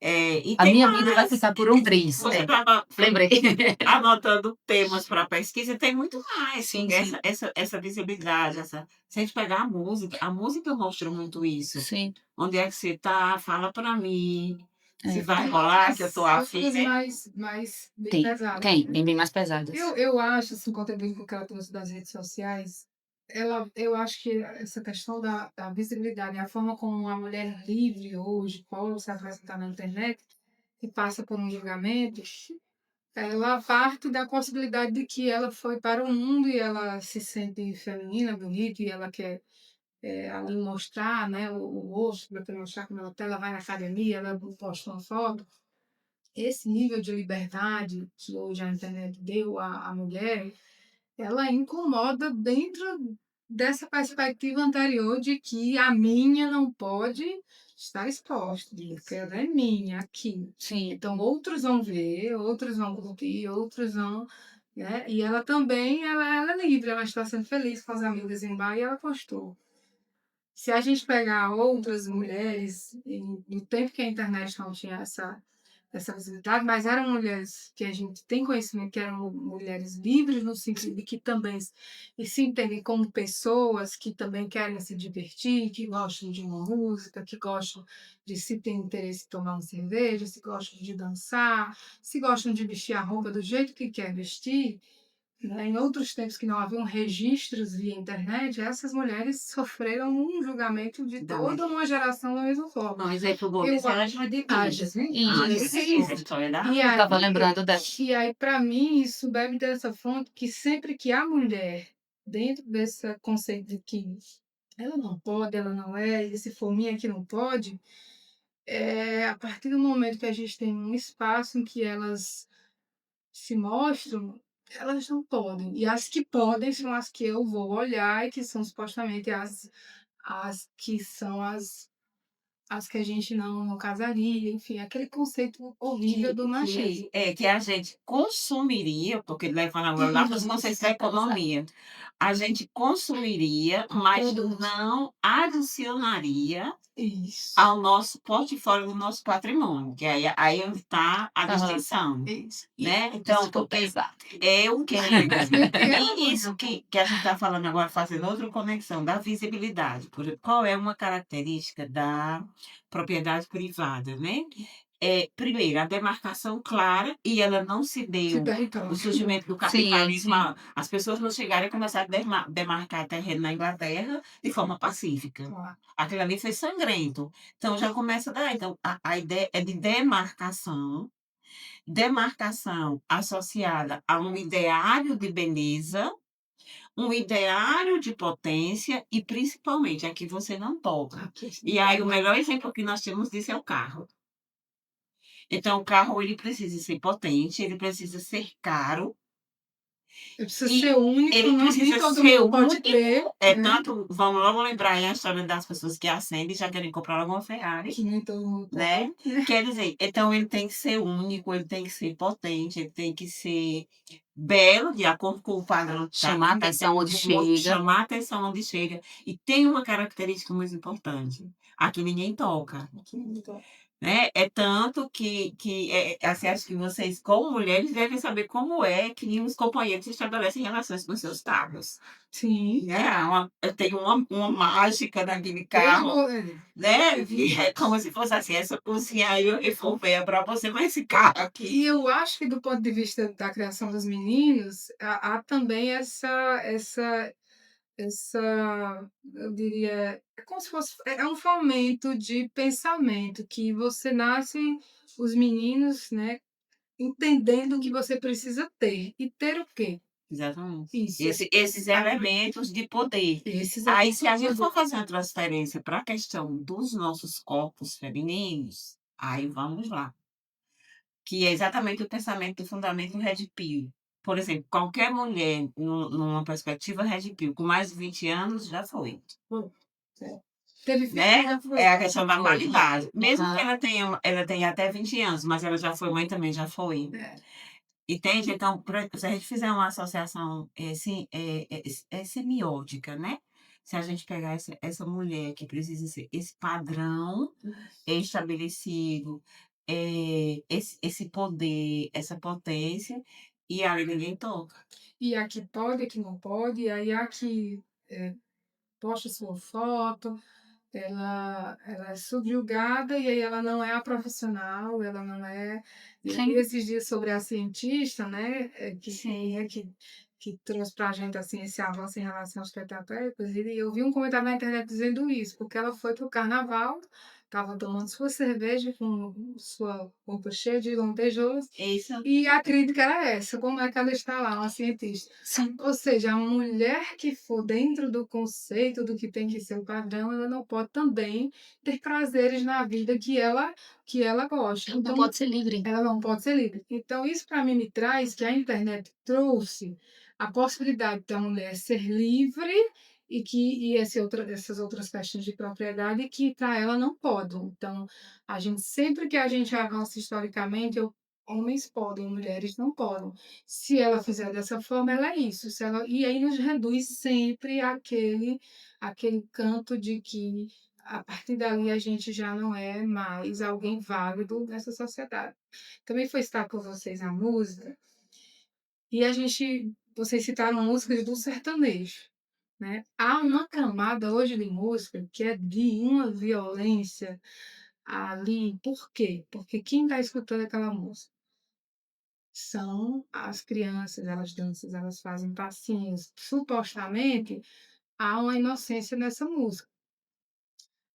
E a tem minha vida vai mais. ficar por um triz. Você É, estava lembrei. anotando temas para pesquisa, tem muito mais. Sim. Essa visibilidade, se a gente pegar a música mostra muito isso. Sim. Onde é que você está? Fala para mim. Se É. vai rolar, que eu estou As afim, coisas né? mais bem Tem, pesadas. tem, bem mais pesadas. Eu acho, assim, contribuindo com o que ela trouxe das redes sociais, eu acho que essa questão da visibilidade, a forma como a mulher livre hoje pode se apresentar na internet e passa por um julgamento, ela parte da possibilidade de que ela foi para o mundo e ela se sente feminina, bonita, e ela quer ali mostrar, né, o rosto, para mostrar como ela está, ela vai na academia, ela posta uma foto. Esse nível de liberdade que hoje a internet deu à mulher, ela incomoda dentro dessa perspectiva anterior de que a minha não pode estar exposta, porque ela é minha aqui. Sim. Então outros vão ver, outros vão curtir, outros vão, né? E ela também, ela é livre, ela está sendo feliz com as amigas em bar e ela postou. Se a gente pegar outras mulheres, no tempo que a internet não tinha essa visibilidade, mas eram mulheres que a gente tem conhecimento que eram mulheres livres, no sentido de que também se entendem como pessoas que também querem se divertir, que gostam de uma música, que gostam de, se tem interesse em tomar uma cerveja, se gostam de dançar, se gostam de vestir a roupa do jeito que quer vestir, né? Em outros tempos que não haviam registros via internet, essas mulheres sofreram um julgamento de toda uma geração da mesma forma. Um exemplo bom Eu disso era a acho- Jade Ah, Pires. Isso. A história da E Eu aí, tava lembrando dela. e aí, para mim, isso bebe dessa fonte que sempre que a mulher, dentro desse conceito de que ela não pode, ela não é, e se for minha que não pode, a partir do momento que a gente tem um espaço em que elas se mostram, elas não podem. E as que podem são as que eu vou olhar e que são supostamente as que são as que a gente não casaria, enfim, aquele conceito horrível do machismo. Que a gente consumiria, porque levando agora lá para os conceitos da economia, a gente consumiria, mas não adicionaria Isso. ao nosso portfólio, do nosso patrimônio, que aí onde está a distinção, Isso. né? Então, porque eu quero e isso que a gente está falando agora, fazendo outra conexão da visibilidade. Qual é uma característica da propriedade privada, né? Primeiro, a demarcação clara, e ela não se deu o surgimento do capitalismo. As pessoas não chegaram e começaram a demarcar terreno na Inglaterra de forma pacífica. Claro. Aquilo ali foi sangrento. Então já começa daí. Então, a ideia é de demarcação associada a um ideário de beleza, um ideário de potência e, principalmente, aqui você não toca. E aí, o melhor exemplo que nós temos disso é o carro. Então, o carro ele precisa ser potente, ele precisa ser caro, Ele precisa E ser único, ele nem precisa todo ser mundo pode único. ter, É né? tanto, vamos lembrar aí a história das pessoas que acendem e já querem comprar alguma Ferrari, Que nem todo mundo né? pode. Quer dizer, então ele tem que ser único, ele tem que ser potente, ele tem que ser belo, de acordo com o padrão Chamar a atenção onde chega. chamar a atenção onde chega. E tem uma característica muito importante: aqui ninguém toca. Né? É tanto que assim, acho que vocês, como mulheres, devem saber como é que os companheiros estabelecem relações com seus carros. Sim. Né? Eu tenho uma mágica naquele Todo carro, mundo- né? E é como se fosse assim, essa cozinha aí eu for ver para você, mas esse carro aqui. E eu acho que do ponto de vista da criação dos meninos, há também eu diria, é como se fosse, é um fomento de pensamento que você nasce os meninos, né, entendendo que você precisa ter. E ter o quê? Exatamente. Isso. Esses elementos de poder. Esses Aí, se a elementos gente de for fazer uma transferência para a questão dos nossos corpos femininos, aí vamos lá. Que é exatamente o pensamento do fundamento Red Pill. Por exemplo, qualquer mulher, numa perspectiva Red Pill, com mais de 20 anos, já foi. Teve filho, Né? já foi. É a questão da qualidade. Mesmo Aham. que ela tenha até 20 anos, mas ela já foi mãe também, já foi. É. Entende? Então, se a gente fizer uma associação semiótica, né? Se a gente pegar essa mulher que precisa ser esse padrão estabelecido, esse poder, essa potência, e aí ninguém toca. E a que pode, a que não pode, aí a que posta sua foto, ela é subjugada e aí ela não é a profissional, ela não é. Eu Sim. vi esses dias sobre a cientista, né, Sim. que trouxe pra gente assim, esse avanço em relação aos petapéticos, e eu vi um comentário na internet dizendo isso, porque ela foi pro carnaval, estava tomando sua cerveja com sua roupa cheia de lantejoulas, Isso. e a crítica era essa, como é que ela está lá, uma cientista. Sim. Ou seja, a mulher que for dentro do conceito do que tem que ser o padrão, ela não pode também ter prazeres na vida que ela gosta. Não Então, pode ser livre. ela não pode ser livre. Então, isso para mim me traz que a internet trouxe a possibilidade da mulher ser livre essas outras questões de propriedade que para ela não pode. Então, sempre que a gente avança historicamente, homens podem, mulheres não podem. Se ela fizer dessa forma, ela é isso. E aí nos reduz sempre aquele canto de que a partir dali a gente já não é mais alguém válido nessa sociedade. Também foi citar por vocês a música, e vocês citaram músicas do sertanejo, né? Há uma camada hoje de música que é de uma violência ali. Por quê? Porque quem está escutando aquela música são as crianças, elas dançam, elas fazem passinhos. Supostamente, há uma inocência nessa música.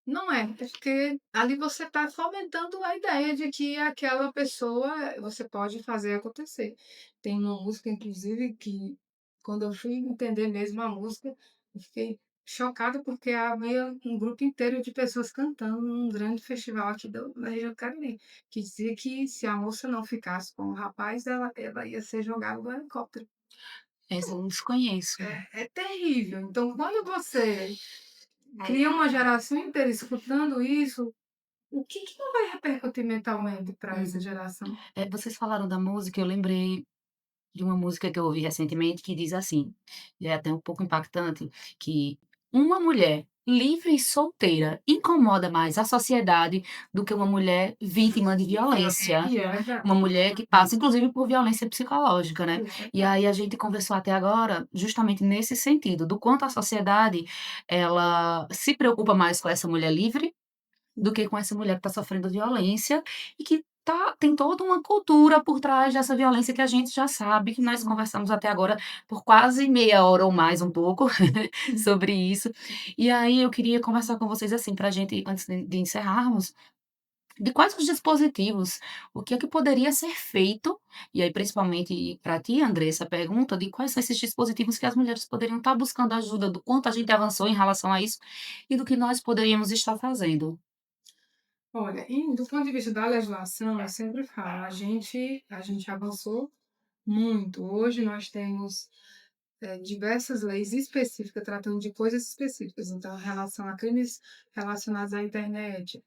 Não é, porque ali você está fomentando a ideia de que aquela pessoa você pode fazer acontecer. Tem uma música, inclusive, que quando eu fui entender mesmo a música, eu fiquei chocada porque havia um grupo inteiro de pessoas cantando num grande festival aqui da região do Cariri, que dizia que se a moça não ficasse com o rapaz, ela ia ser jogada do helicóptero. Essa eu desconheço. É terrível. Então, quando você cria uma geração inteira escutando isso, o que não vai repercutir mentalmente para essa geração? Vocês falaram da música, eu lembrei de uma música que eu ouvi recentemente que diz assim, e é até um pouco impactante, que uma mulher livre e solteira incomoda mais a sociedade do que uma mulher vítima de violência. E é verdade. Uma mulher que passa, inclusive, por violência psicológica, né? E aí a gente conversou até agora justamente nesse sentido, do quanto a sociedade ela se preocupa mais com essa mulher livre do que com essa mulher que está sofrendo violência e que tem toda uma cultura por trás dessa violência que a gente já sabe, que nós conversamos até agora por quase meia hora ou mais, um pouco, sobre isso. E aí eu queria conversar com vocês assim, para a gente, antes de encerrarmos, de quais os dispositivos, o que é que poderia ser feito, e aí principalmente para ti, Andressa, a pergunta de quais são esses dispositivos que as mulheres poderiam estar buscando ajuda, do quanto a gente avançou em relação a isso e do que nós poderíamos estar fazendo. Olha, e do ponto de vista da legislação, eu sempre falo, a gente avançou muito. Hoje nós temos diversas leis específicas tratando de coisas específicas. Então, em relação a crimes relacionados à internet,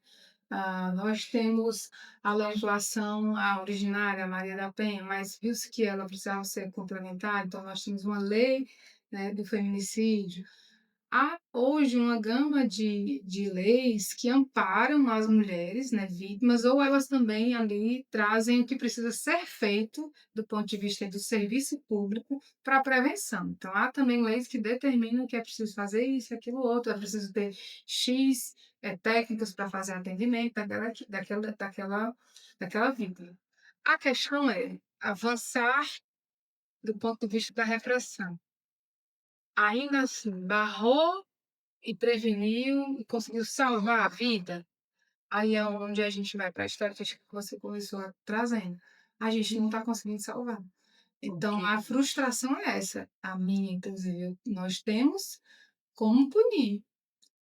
nós temos a legislação a originária, a Maria da Penha, mas viu-se que ela precisava ser complementar, então nós temos uma lei, né, do feminicídio. Há hoje uma gama de leis que amparam as mulheres, né, vítimas, ou elas também ali trazem o que precisa ser feito do ponto de vista do serviço público para a prevenção. Então, há também leis que determinam que é preciso fazer isso, aquilo, outro, é preciso ter X técnicas para fazer atendimento daquela vítima. A questão é avançar do ponto de vista da repressão. Ainda assim, barrou e preveniu e conseguiu salvar a vida, aí é onde a gente vai para a história que você começou trazendo. A gente não está conseguindo salvar. Então, a frustração é essa. A minha, inclusive, nós temos como punir.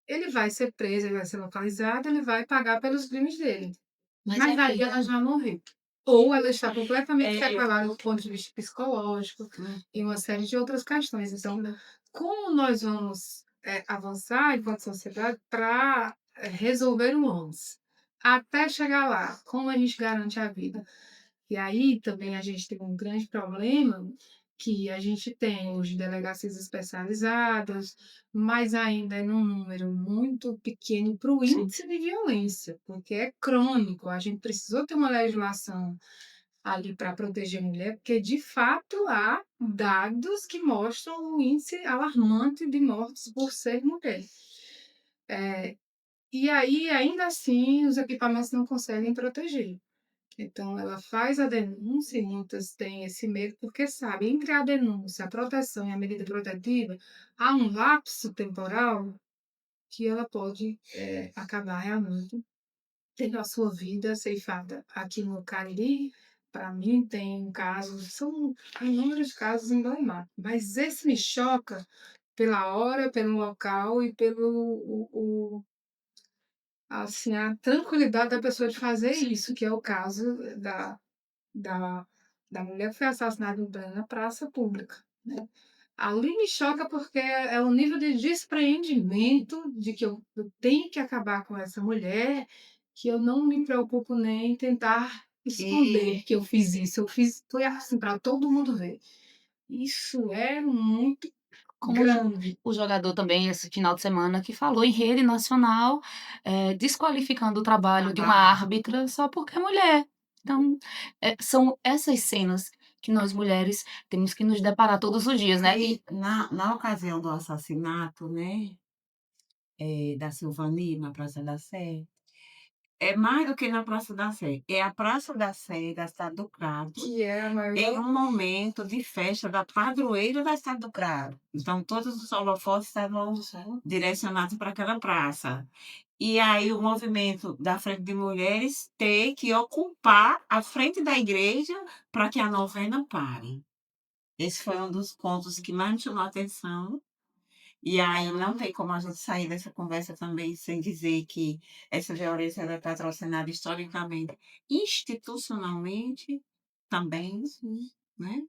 Ele vai ser preso, ele vai ser localizado, ele vai pagar pelos crimes dele. Mas aí ela já morreu. Ou ela está completamente separada do ponto de vista psicológico e uma série de outras questões. Então, como nós vamos avançar enquanto sociedade para resolver o antes? Até chegar lá, como a gente garante a vida? E aí também a gente tem um grande problema que a gente tem hoje delegacias especializadas, mas ainda é num número muito pequeno para o índice de violência, porque é crônico. A gente precisou ter uma legislação ali para proteger a mulher, porque de fato há dados que mostram um índice alarmante de mortes por ser mulher. E aí, ainda assim, os equipamentos não conseguem proteger. Então, ela faz a denúncia, e muitas têm esse medo, porque sabe, entre a denúncia, a proteção e a medida protetiva, há um lapso temporal que ela pode acabar realmente tendo a sua vida ceifada. Aqui no Cariri, para mim, tem casos, são inúmeros casos emblemáticos, mas esse me choca pela hora, pelo local e assim, a tranquilidade da pessoa de fazer isso, que é o caso da, da mulher que foi assassinada em plena praça pública, né? Ali me choca porque é o nível de despreendimento de que eu tenho que acabar com essa mulher, que eu não me preocupo nem em tentar esconder que eu fiz isso. Foi assim para todo mundo ver. Isso é muito Como grande. o jogador também, esse final de semana, que falou em rede nacional, desqualificando o trabalho de uma árbitra só porque é mulher. Então, são essas cenas que nós mulheres temos que nos deparar todos os dias, né? E na ocasião do assassinato, né, da Silvani, na Praça da Sé, é mais do que na Praça da Sé, é a Praça da Sé da Cidade do Cravo, Que é a em maior. um momento de festa da padroeira da Cidade do Cravo. Então, todos os holofotes estavam direcionados para aquela praça. E aí o movimento da Frente de Mulheres ter que ocupar a frente da igreja para que a novena pare. Esse foi um dos pontos que mais me chamou a atenção. E aí não tem como a gente sair dessa conversa também sem dizer que essa violência ela é patrocinada historicamente, institucionalmente também, né?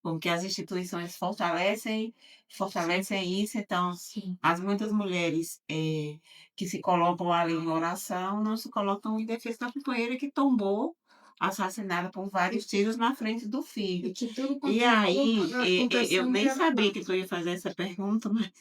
Porque as instituições fortalecem isso, então as muitas mulheres que se colocam ali em oração não se colocam em defesa da companheira que tombou, assassinada por vários tiros na frente do filho. E que tudo E aí, aconteceu eu um nem dia sabia atrás. que tu ia fazer essa pergunta, mas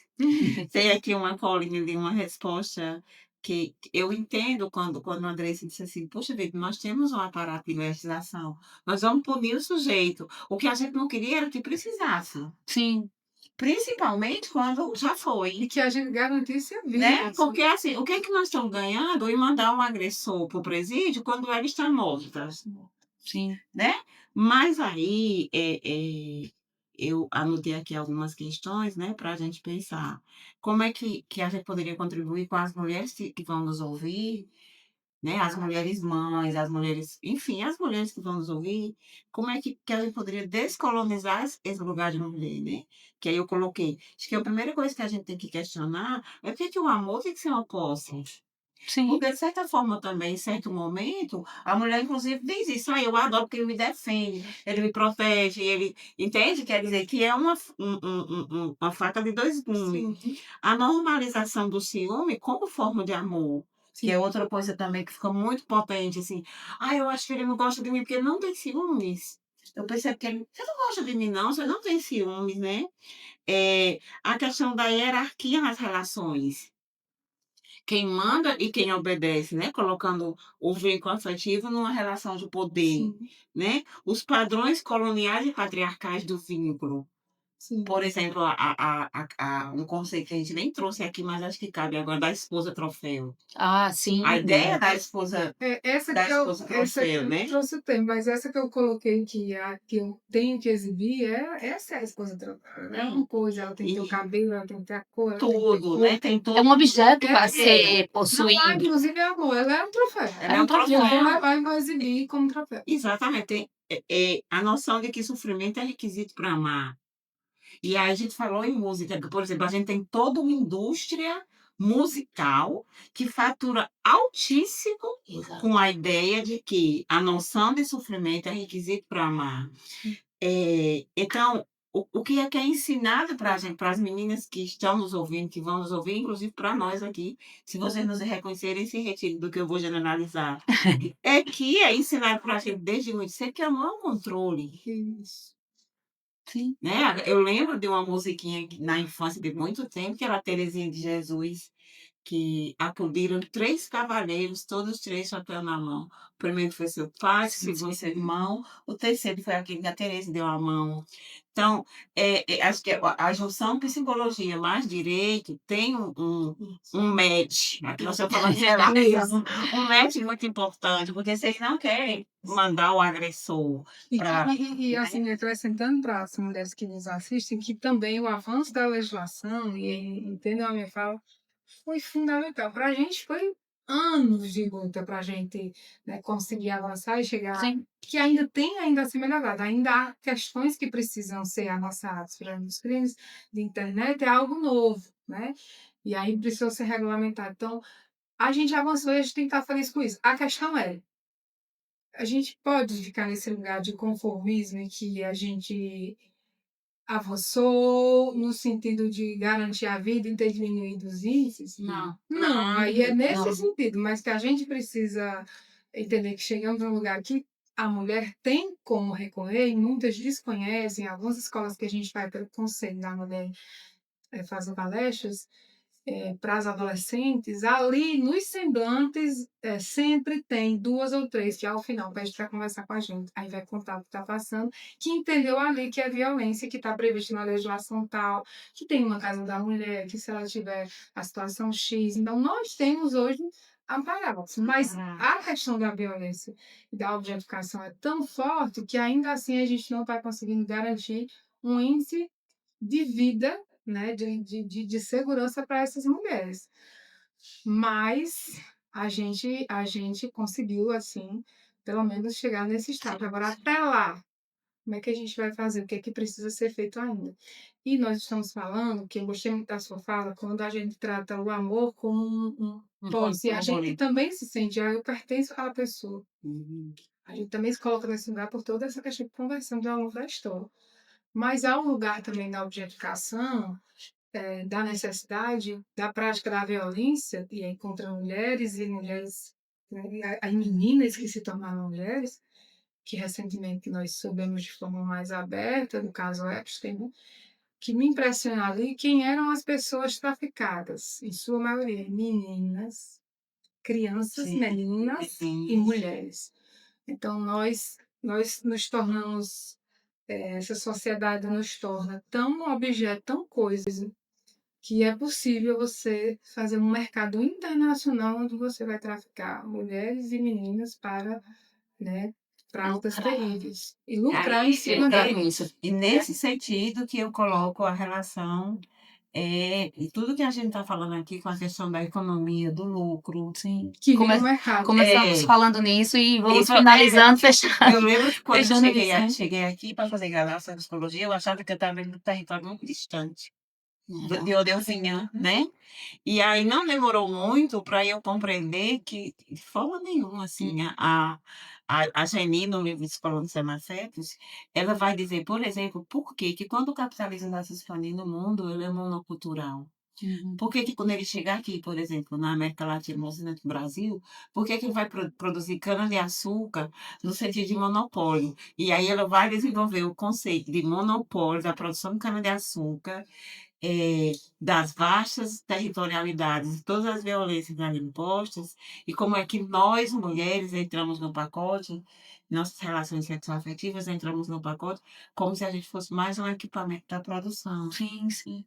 tem aqui uma colinha de uma resposta que eu entendo quando a Andressa disse assim, poxa vida, nós temos um aparato de legislação, nós vamos punir o sujeito. O que a gente não queria era que precisasse. Sim. Principalmente quando já E foi. que a gente garantisse a vida. Né? Porque assim, o que é que nós estamos ganhando em mandar um agressor para o presídio quando ela está morta? Sim. Né? Mas aí eu anotei aqui algumas questões, né, para a gente pensar. Como é que a gente poderia contribuir com as mulheres que vão nos ouvir, né? As mulheres mães, as mulheres, enfim, as mulheres que vão nos ouvir, como é que a gente poderia descolonizar esse lugar de mulher, né? Que aí eu coloquei. Acho que a primeira coisa que a gente tem que questionar é por que o amor tem que ser uma posse. Sim. Porque, de certa forma, também, em certo momento, a mulher, inclusive, diz isso. Ah, eu adoro porque ele me defende, ele me protege, ele... Entende? Quer dizer que é uma faca de dois gumes. Sim, A normalização do ciúme como forma de amor, que é outra coisa também que fica muito potente, assim. Ah, eu acho que ele não gosta de mim porque ele não tem ciúmes. Eu percebo que ele... Você não gosta de mim, não? Você não tem ciúmes, né? A questão da hierarquia nas relações. Quem manda e quem obedece, né? Colocando o vínculo afetivo numa relação de poder, sim, né? Os padrões coloniais e patriarcais do vínculo. sim. Por exemplo, um conceito que a gente nem trouxe aqui, mas acho que cabe agora, da esposa troféu. Ah, sim. A ideia da esposa Essa da que eu, esposa essa que troféu, eu né? trouxe o tema, mas essa que eu coloquei que eu tenho que exibir, essa é a esposa troféu. É uma coisa, ela tem que ter o E cabelo, ela tem que ter a cor, ela tem que ter tudo, né? Tem É tudo. um objeto para É, ser não, possuído. inclusive é amor, ela é um troféu. Ela é um troféu. Eu vou levar e vou exibir como troféu. Exatamente. Tem a noção de que sofrimento é requisito para amar. E aí a gente falou em música, que, por exemplo, a gente tem toda uma indústria musical que fatura altíssimo Exato. com a ideia de que a noção de sofrimento é requisito para amar. Então, o que é ensinado para a gente, para as meninas que estão nos ouvindo, que vão nos ouvir, inclusive para nós aqui, se vocês nos reconhecerem, se retire do que eu vou generalizar, é que é ensinado para a gente desde muito cedo que amor é um controle. Isso. Sim. Né? Eu lembro de uma musiquinha na infância de muito tempo, que era a Terezinha de Jesus, que acudiram 3 cavaleiros, todos 3 chapéu na mão. O primeiro foi seu pai, o segundo seu irmão, o terceiro foi aquele que a Tereza deu a mão. Então, acho que a junção psicologia mais direito tem um match, aqui nós estamos falando de relação, um match muito importante, porque vocês não querem mandar o agressor para... Assim, acrescentando para as mulheres que nos assistem, que também o avanço da legislação, e entendam a minha fala, foi fundamental. Para a gente foi anos de luta para a gente, né, conseguir avançar e chegar. Sim. Que ainda tem a ser melhorado. Ainda há questões que precisam ser avançadas. Por exemplo, os crimes de internet é algo novo, né? E aí precisou ser regulamentado. Então, a gente avançou e a gente tem que estar feliz com isso. A questão é, a gente pode ficar nesse lugar de conformismo em que a gente avançou no sentido de garantir a vida e ter diminuído os índices? Não. Não, aí é nesse Não. sentido, mas que a gente precisa entender que chegamos num lugar que a mulher tem como recorrer, e muitas desconhecem, algumas escolas que a gente vai pelo Conselho da Mulher fazem palestras, para as adolescentes, ali nos semblantes sempre tem 2 ou 3 que ao final pede para conversar com a gente. Aí vai contar o que está passando, que entendeu ali que é violência, que está prevista na legislação tal, que tem uma casa da mulher, que se ela tiver a situação X. Então, nós temos hoje amparados, mas a questão da violência e da objetificação é tão forte que ainda assim a gente não está conseguindo garantir um índice de vida, né, de segurança para essas mulheres. Mas a gente conseguiu, assim, pelo menos chegar nesse estágio. Agora, até lá, como é que a gente vai fazer? O que é que precisa ser feito ainda? E nós estamos falando, que eu gostei muito da sua fala, quando a gente trata o amor como posse, a gente também se sente, eu pertenço àquela pessoa. A gente também se coloca nesse lugar por toda essa questão de conversão ao longo da história. Mas há um lugar também da objetificação, da necessidade da prática da violência, e aí contra mulheres e mulheres, né, as meninas que se tornaram mulheres, que recentemente nós soubemos de forma mais aberta, no caso Epstein, né, que me impressionou ali quem eram as pessoas traficadas, em sua maioria meninas, crianças, meninas e mulheres. Então nós nos tornamos essa sociedade nos torna tão objeto, tão coisa, que é possível você fazer um mercado internacional onde você vai traficar mulheres e meninas para, né, práticas terríveis. E lucrar em cima disso. E nesse sentido que eu coloco a relação, e tudo que a gente está falando aqui com a questão da economia, do lucro. Sim. Que vem no mercado. Começamos falando nisso e vamos finalizando, fechando. Eu lembro que quando eu Fechando isso, né? cheguei aqui para fazer graduação em psicologia, eu achava que eu estava em um território muito distante. de Oreuzinha, né? E aí não demorou muito para eu compreender que, de forma nenhuma, assim, a Geni, no livro Escola dos Semacetos, ela vai dizer, por exemplo, por que que quando o capitalismo vai se expandir no mundo, ele é monocultural. Por que que quando ele chega aqui, por exemplo, na América Latina, no Ocidente do Brasil, por que que ele vai produzir cana-de-açúcar no sentido de monopólio? E aí ela vai desenvolver o conceito de monopólio da produção de cana-de-açúcar, das vastas territorialidades, todas as violências ali impostas, e como é que nós, mulheres, entramos no pacote, nossas relações sexoafetivas entramos no pacote, como se a gente fosse mais um equipamento da produção. Sim, sim.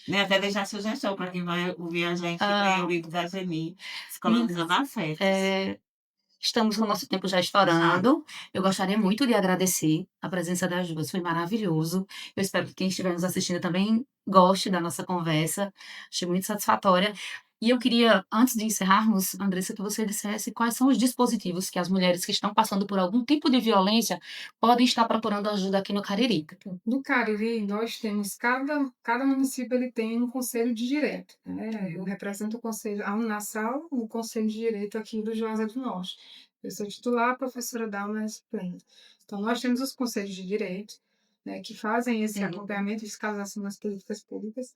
Né? Até deixar sugestão para quem vai ouvir a gente, Ah, ler o livro da Geni, Descolonizando Afetos. Estamos com o nosso tempo já estourando. Eu gostaria muito de agradecer a presença das duas, foi maravilhoso. Eu espero que quem estiver nos assistindo também goste da nossa conversa. Achei muito satisfatória. E eu queria, antes de encerrarmos, Andressa, que você dissesse quais são os dispositivos que as mulheres que estão passando por algum tipo de violência podem estar procurando ajuda aqui no Cariri. No Cariri, nós temos cada município ele tem um conselho de direito, né? Eu represento o conselho, a Unassal, o conselho de direito aqui do Juazeiro do Norte. Eu sou titular, professora da suplente. Então, nós temos os conselhos de direito, né, que fazem esse acompanhamento e fiscalização das políticas públicas,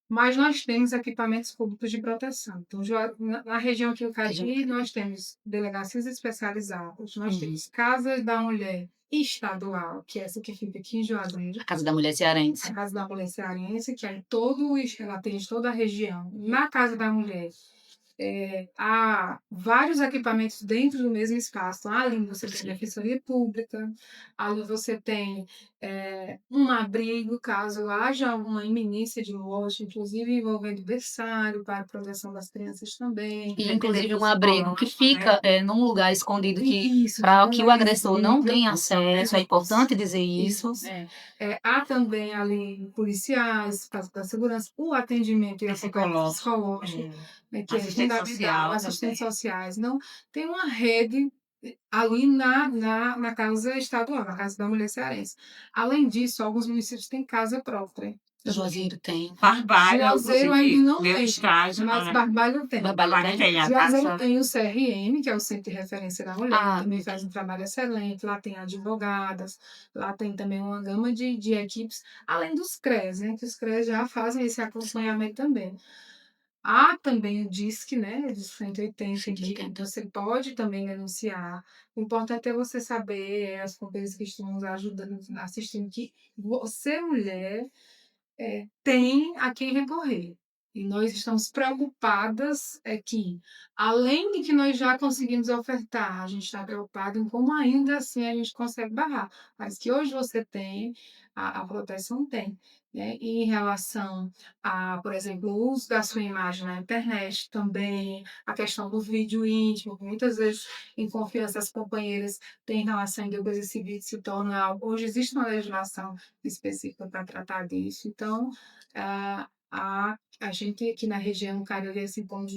mas nós temos equipamentos públicos de proteção. Então, na região aqui do Cariri, nós temos delegacias especializadas, nós temos casas da mulher estadual, que é essa que fica aqui em Juazeiro, A Casa da Mulher Cearense. a Casa da Mulher Cearense, que é ela atende toda a região. Na Casa da Mulher, há vários equipamentos dentro do mesmo espaço. Então, ali você tem defensoria pública, ali você tem um abrigo, caso haja alguma iminência de morte, inclusive envolvendo berçário para a proteção das crianças também. E, inclusive, um abrigo que fica num lugar escondido para que o agressor não tenha acesso. É importante dizer isso. Há também ali policiais, da segurança, o atendimento e psicológico, né, que Assistente fundamental, social assistentes também. sociais. Não, tem uma rede ali na casa estadual, na Casa da Mulher Cearense. Além disso, alguns municípios têm casa própria. Juazeiro tem. Barbalho, Juazeiro ainda não meu tem, estágio, mas Barbalho tem. Barbalho tem. a Juazeiro casa. tem o CRM, que é o Centro de Referência da Mulher, que também muito faz um trabalho excelente. Lá tem advogadas, lá tem também uma gama de equipes, além dos CREs, né, que os CREs já fazem esse acompanhamento também. Há também o DISC, né, de 180, que você pode também denunciar. O importante é você saber, as companheiras que estão nos ajudando, assistindo, que você, mulher, tem a quem recorrer. E nós estamos preocupadas que, além de que nós já conseguimos ofertar, a gente está preocupado em como ainda assim a gente consegue barrar. Mas que hoje você tem, a proteção tem. Né? E em relação a, por exemplo, o uso da sua imagem na internet, também a questão do vídeo íntimo, que muitas vezes em confiança as companheiras têm relação e depois esse vídeo se torna algo. Hoje existe uma legislação específica para tratar disso. Então, a gente aqui na região Cariri, assim como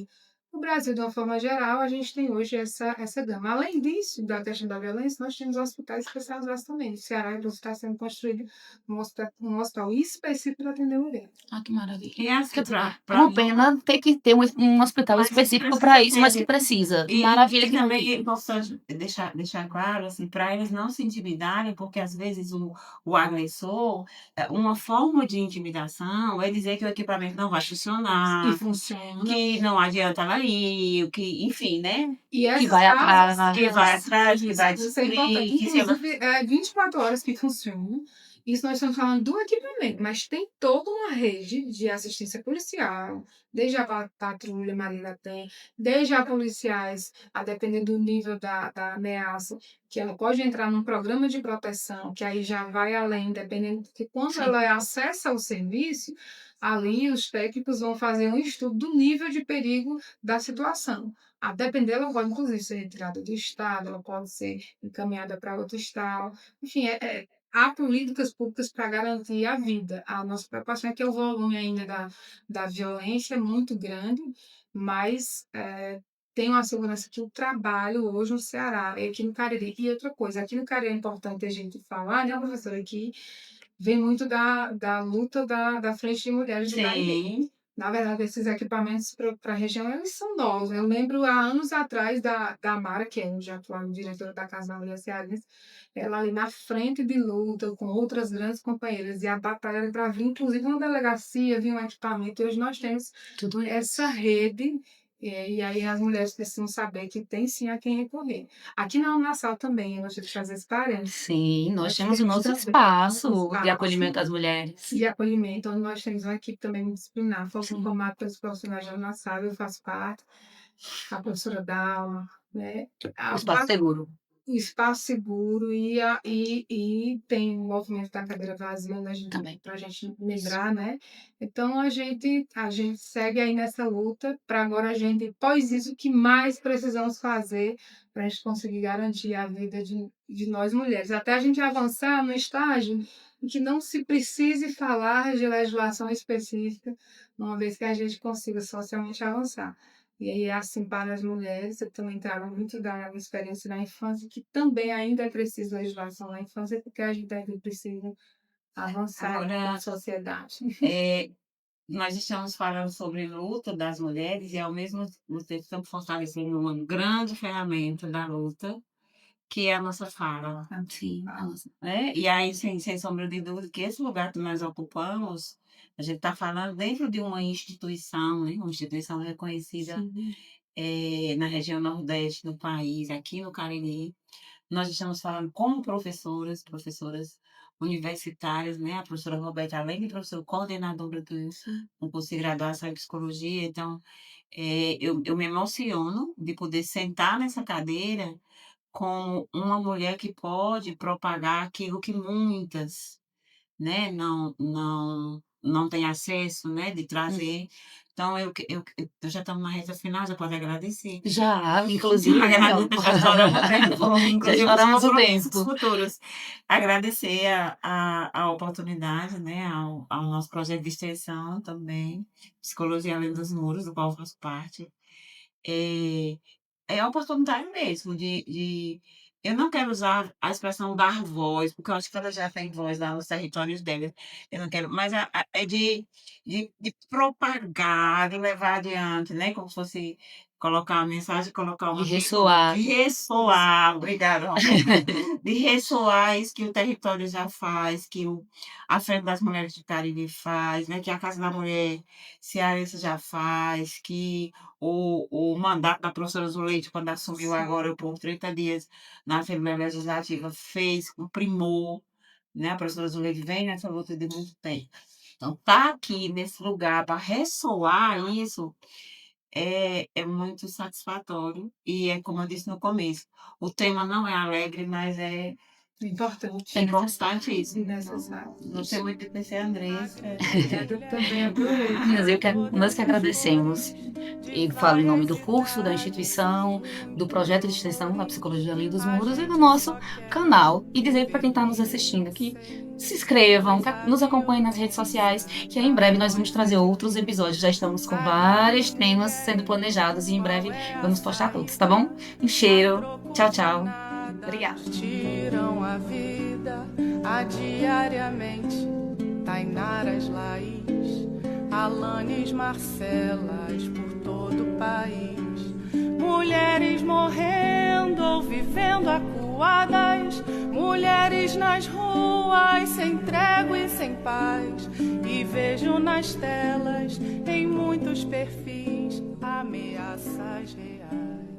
no Brasil, de uma forma geral, a gente tem hoje essa gama. Além disso, da questão da violência, nós temos hospitais especializados também. No Ceará está sendo construído um hospital específico para atender mulher. Ah, que maravilha. E assim, É uma pena ter que ter um hospital específico para isso, mas que precisa. Maravilha E que também é importante deixar claro, assim, para eles não se intimidarem, porque às vezes o agressor, uma forma de intimidação é dizer que o equipamento não vai funcionar, E funciona. que não adianta ela ir, que, enfim, né? E essas Que vai atrás. Que vai atrás, que vai Isso é importante. destruir, que se ela Inclusive, 24 horas que funciona. Isso nós estamos falando do equipamento, mas tem toda uma rede de assistência policial, desde a patrulha Marília tem, desde a policiais, a depender do nível da ameaça, que ela pode entrar num programa de proteção, que aí já vai além, dependendo, porque quando ela acessa o serviço, ali os técnicos vão fazer um estudo do nível de perigo da situação. A depender, ela pode, inclusive, ser retirada do estado, ela pode ser encaminhada para outro estado. Enfim, há políticas públicas para garantir a vida. A nossa preocupação é que o volume ainda da violência é muito grande, mas tem uma segurança que o trabalho hoje no Ceará, aqui no Cariri. E outra coisa, aqui no Cariri é importante a gente falar, né, professora, que vem muito da luta da Frente de Mulheres do Cariri. Sim. Na verdade, esses equipamentos para a região, eles são novos. Eu lembro há anos atrás da Mara, que é hoje a atual diretora da Casa da Mulher Cearense, ela ali na frente de luta com outras grandes companheiras, e a batalha era para vir, inclusive, uma delegacia, vir um equipamento, e hoje nós temos Tudo isso. essa rede, e aí as mulheres precisam saber que tem sim a quem recorrer. Aqui na Unassal também, eu gostaria de fazer esse parênteses. Sim, nós Nós temos o temos nosso também espaço um de espaço acolhimento às mulheres. de acolhimento, onde nós temos uma equipe também multidisciplinar, formada pelos profissionais da Unassal, eu faço parte, a professora Dalma, né? O espaço seguro. O espaço seguro e tem o movimento da cadeira vazia, né, Também. para a gente lembrar, né? Então a gente segue aí nessa luta para agora a gente, após isso, o que mais precisamos fazer para a gente conseguir garantir a vida de nós mulheres. Até a gente avançar no estágio em que não se precise falar de legislação específica, uma vez que a gente consiga socialmente avançar. E aí, assim, para as mulheres, eu também trago muito da experiência da infância, que também ainda é preciso legislação na infância, porque a gente ainda precisa avançar com Agora, a sociedade. nós estamos falando sobre luta das mulheres e, ao mesmo tempo, estamos fortalecendo uma grande ferramenta da luta, que é a nossa fala. Sim. Né? E aí, sem sombra de dúvida, que esse lugar que nós ocupamos, a gente está falando dentro de uma instituição, né? Uma instituição reconhecida na região nordeste do país, aqui no Cariri. Nós estamos falando como professoras universitárias, né? A professora Roberta, além de professora coordenadora do curso de graduação em psicologia, então eu me emociono de poder sentar nessa cadeira como uma mulher que pode propagar aquilo que muitas, né, não têm acesso, né, de trazer. Então, eu já estamos na reta final, já pode agradecer. Já, inclusive. Já choramos o tempo. Inclusive, Já choramos o compromissos tempo. futuros. Agradecer a oportunidade, né, ao nosso projeto de extensão também, Psicologia Além dos Muros, do qual eu faço parte. É a oportunidade mesmo eu não quero usar a expressão dar voz, porque eu acho que ela já tem voz lá nos territórios dela. Eu não quero, mas é de propagar, de levar adiante, né? Como se fosse colocar uma mensagem, colocar uma De ressoar. De ressoar, obrigada, Roberta. De ressoar isso que o território já faz, que a Frente das Mulheres de Cariri faz, né? Que a Casa da Mulher Cearense já faz, que o mandato da professora Zuleide, quando assumiu agora por 30 dias na Assembleia Legislativa, fez um primor, né? A professora Zuleide vem nessa luta de muito tempo. Então, tá aqui nesse lugar para ressoar isso é muito satisfatório. E é como eu disse no começo, o tema não é alegre, mas é Importante. importante isso. Necessário. Não sei muito de PC Andressa. Eu também adorei. Mas nós que agradecemos. E falo em nome do curso, da instituição, do projeto de extensão da Psicologia Além dos Muros e do nosso canal. E dizer para quem está nos assistindo que se inscrevam, nos acompanhem nas redes sociais, que em breve nós vamos trazer outros episódios. Já estamos com vários temas sendo planejados e em breve vamos postar todos, tá bom? Um cheiro. Tchau, tchau. Obrigada. Tiram a vida diariamente. Tainaras Laís, Alanes Marcelas por todo o país. Mulheres morrendo ou vivendo acuadas. Mulheres nas ruas sem trégua e sem paz. E vejo nas telas, em muitos perfis, ameaças reais.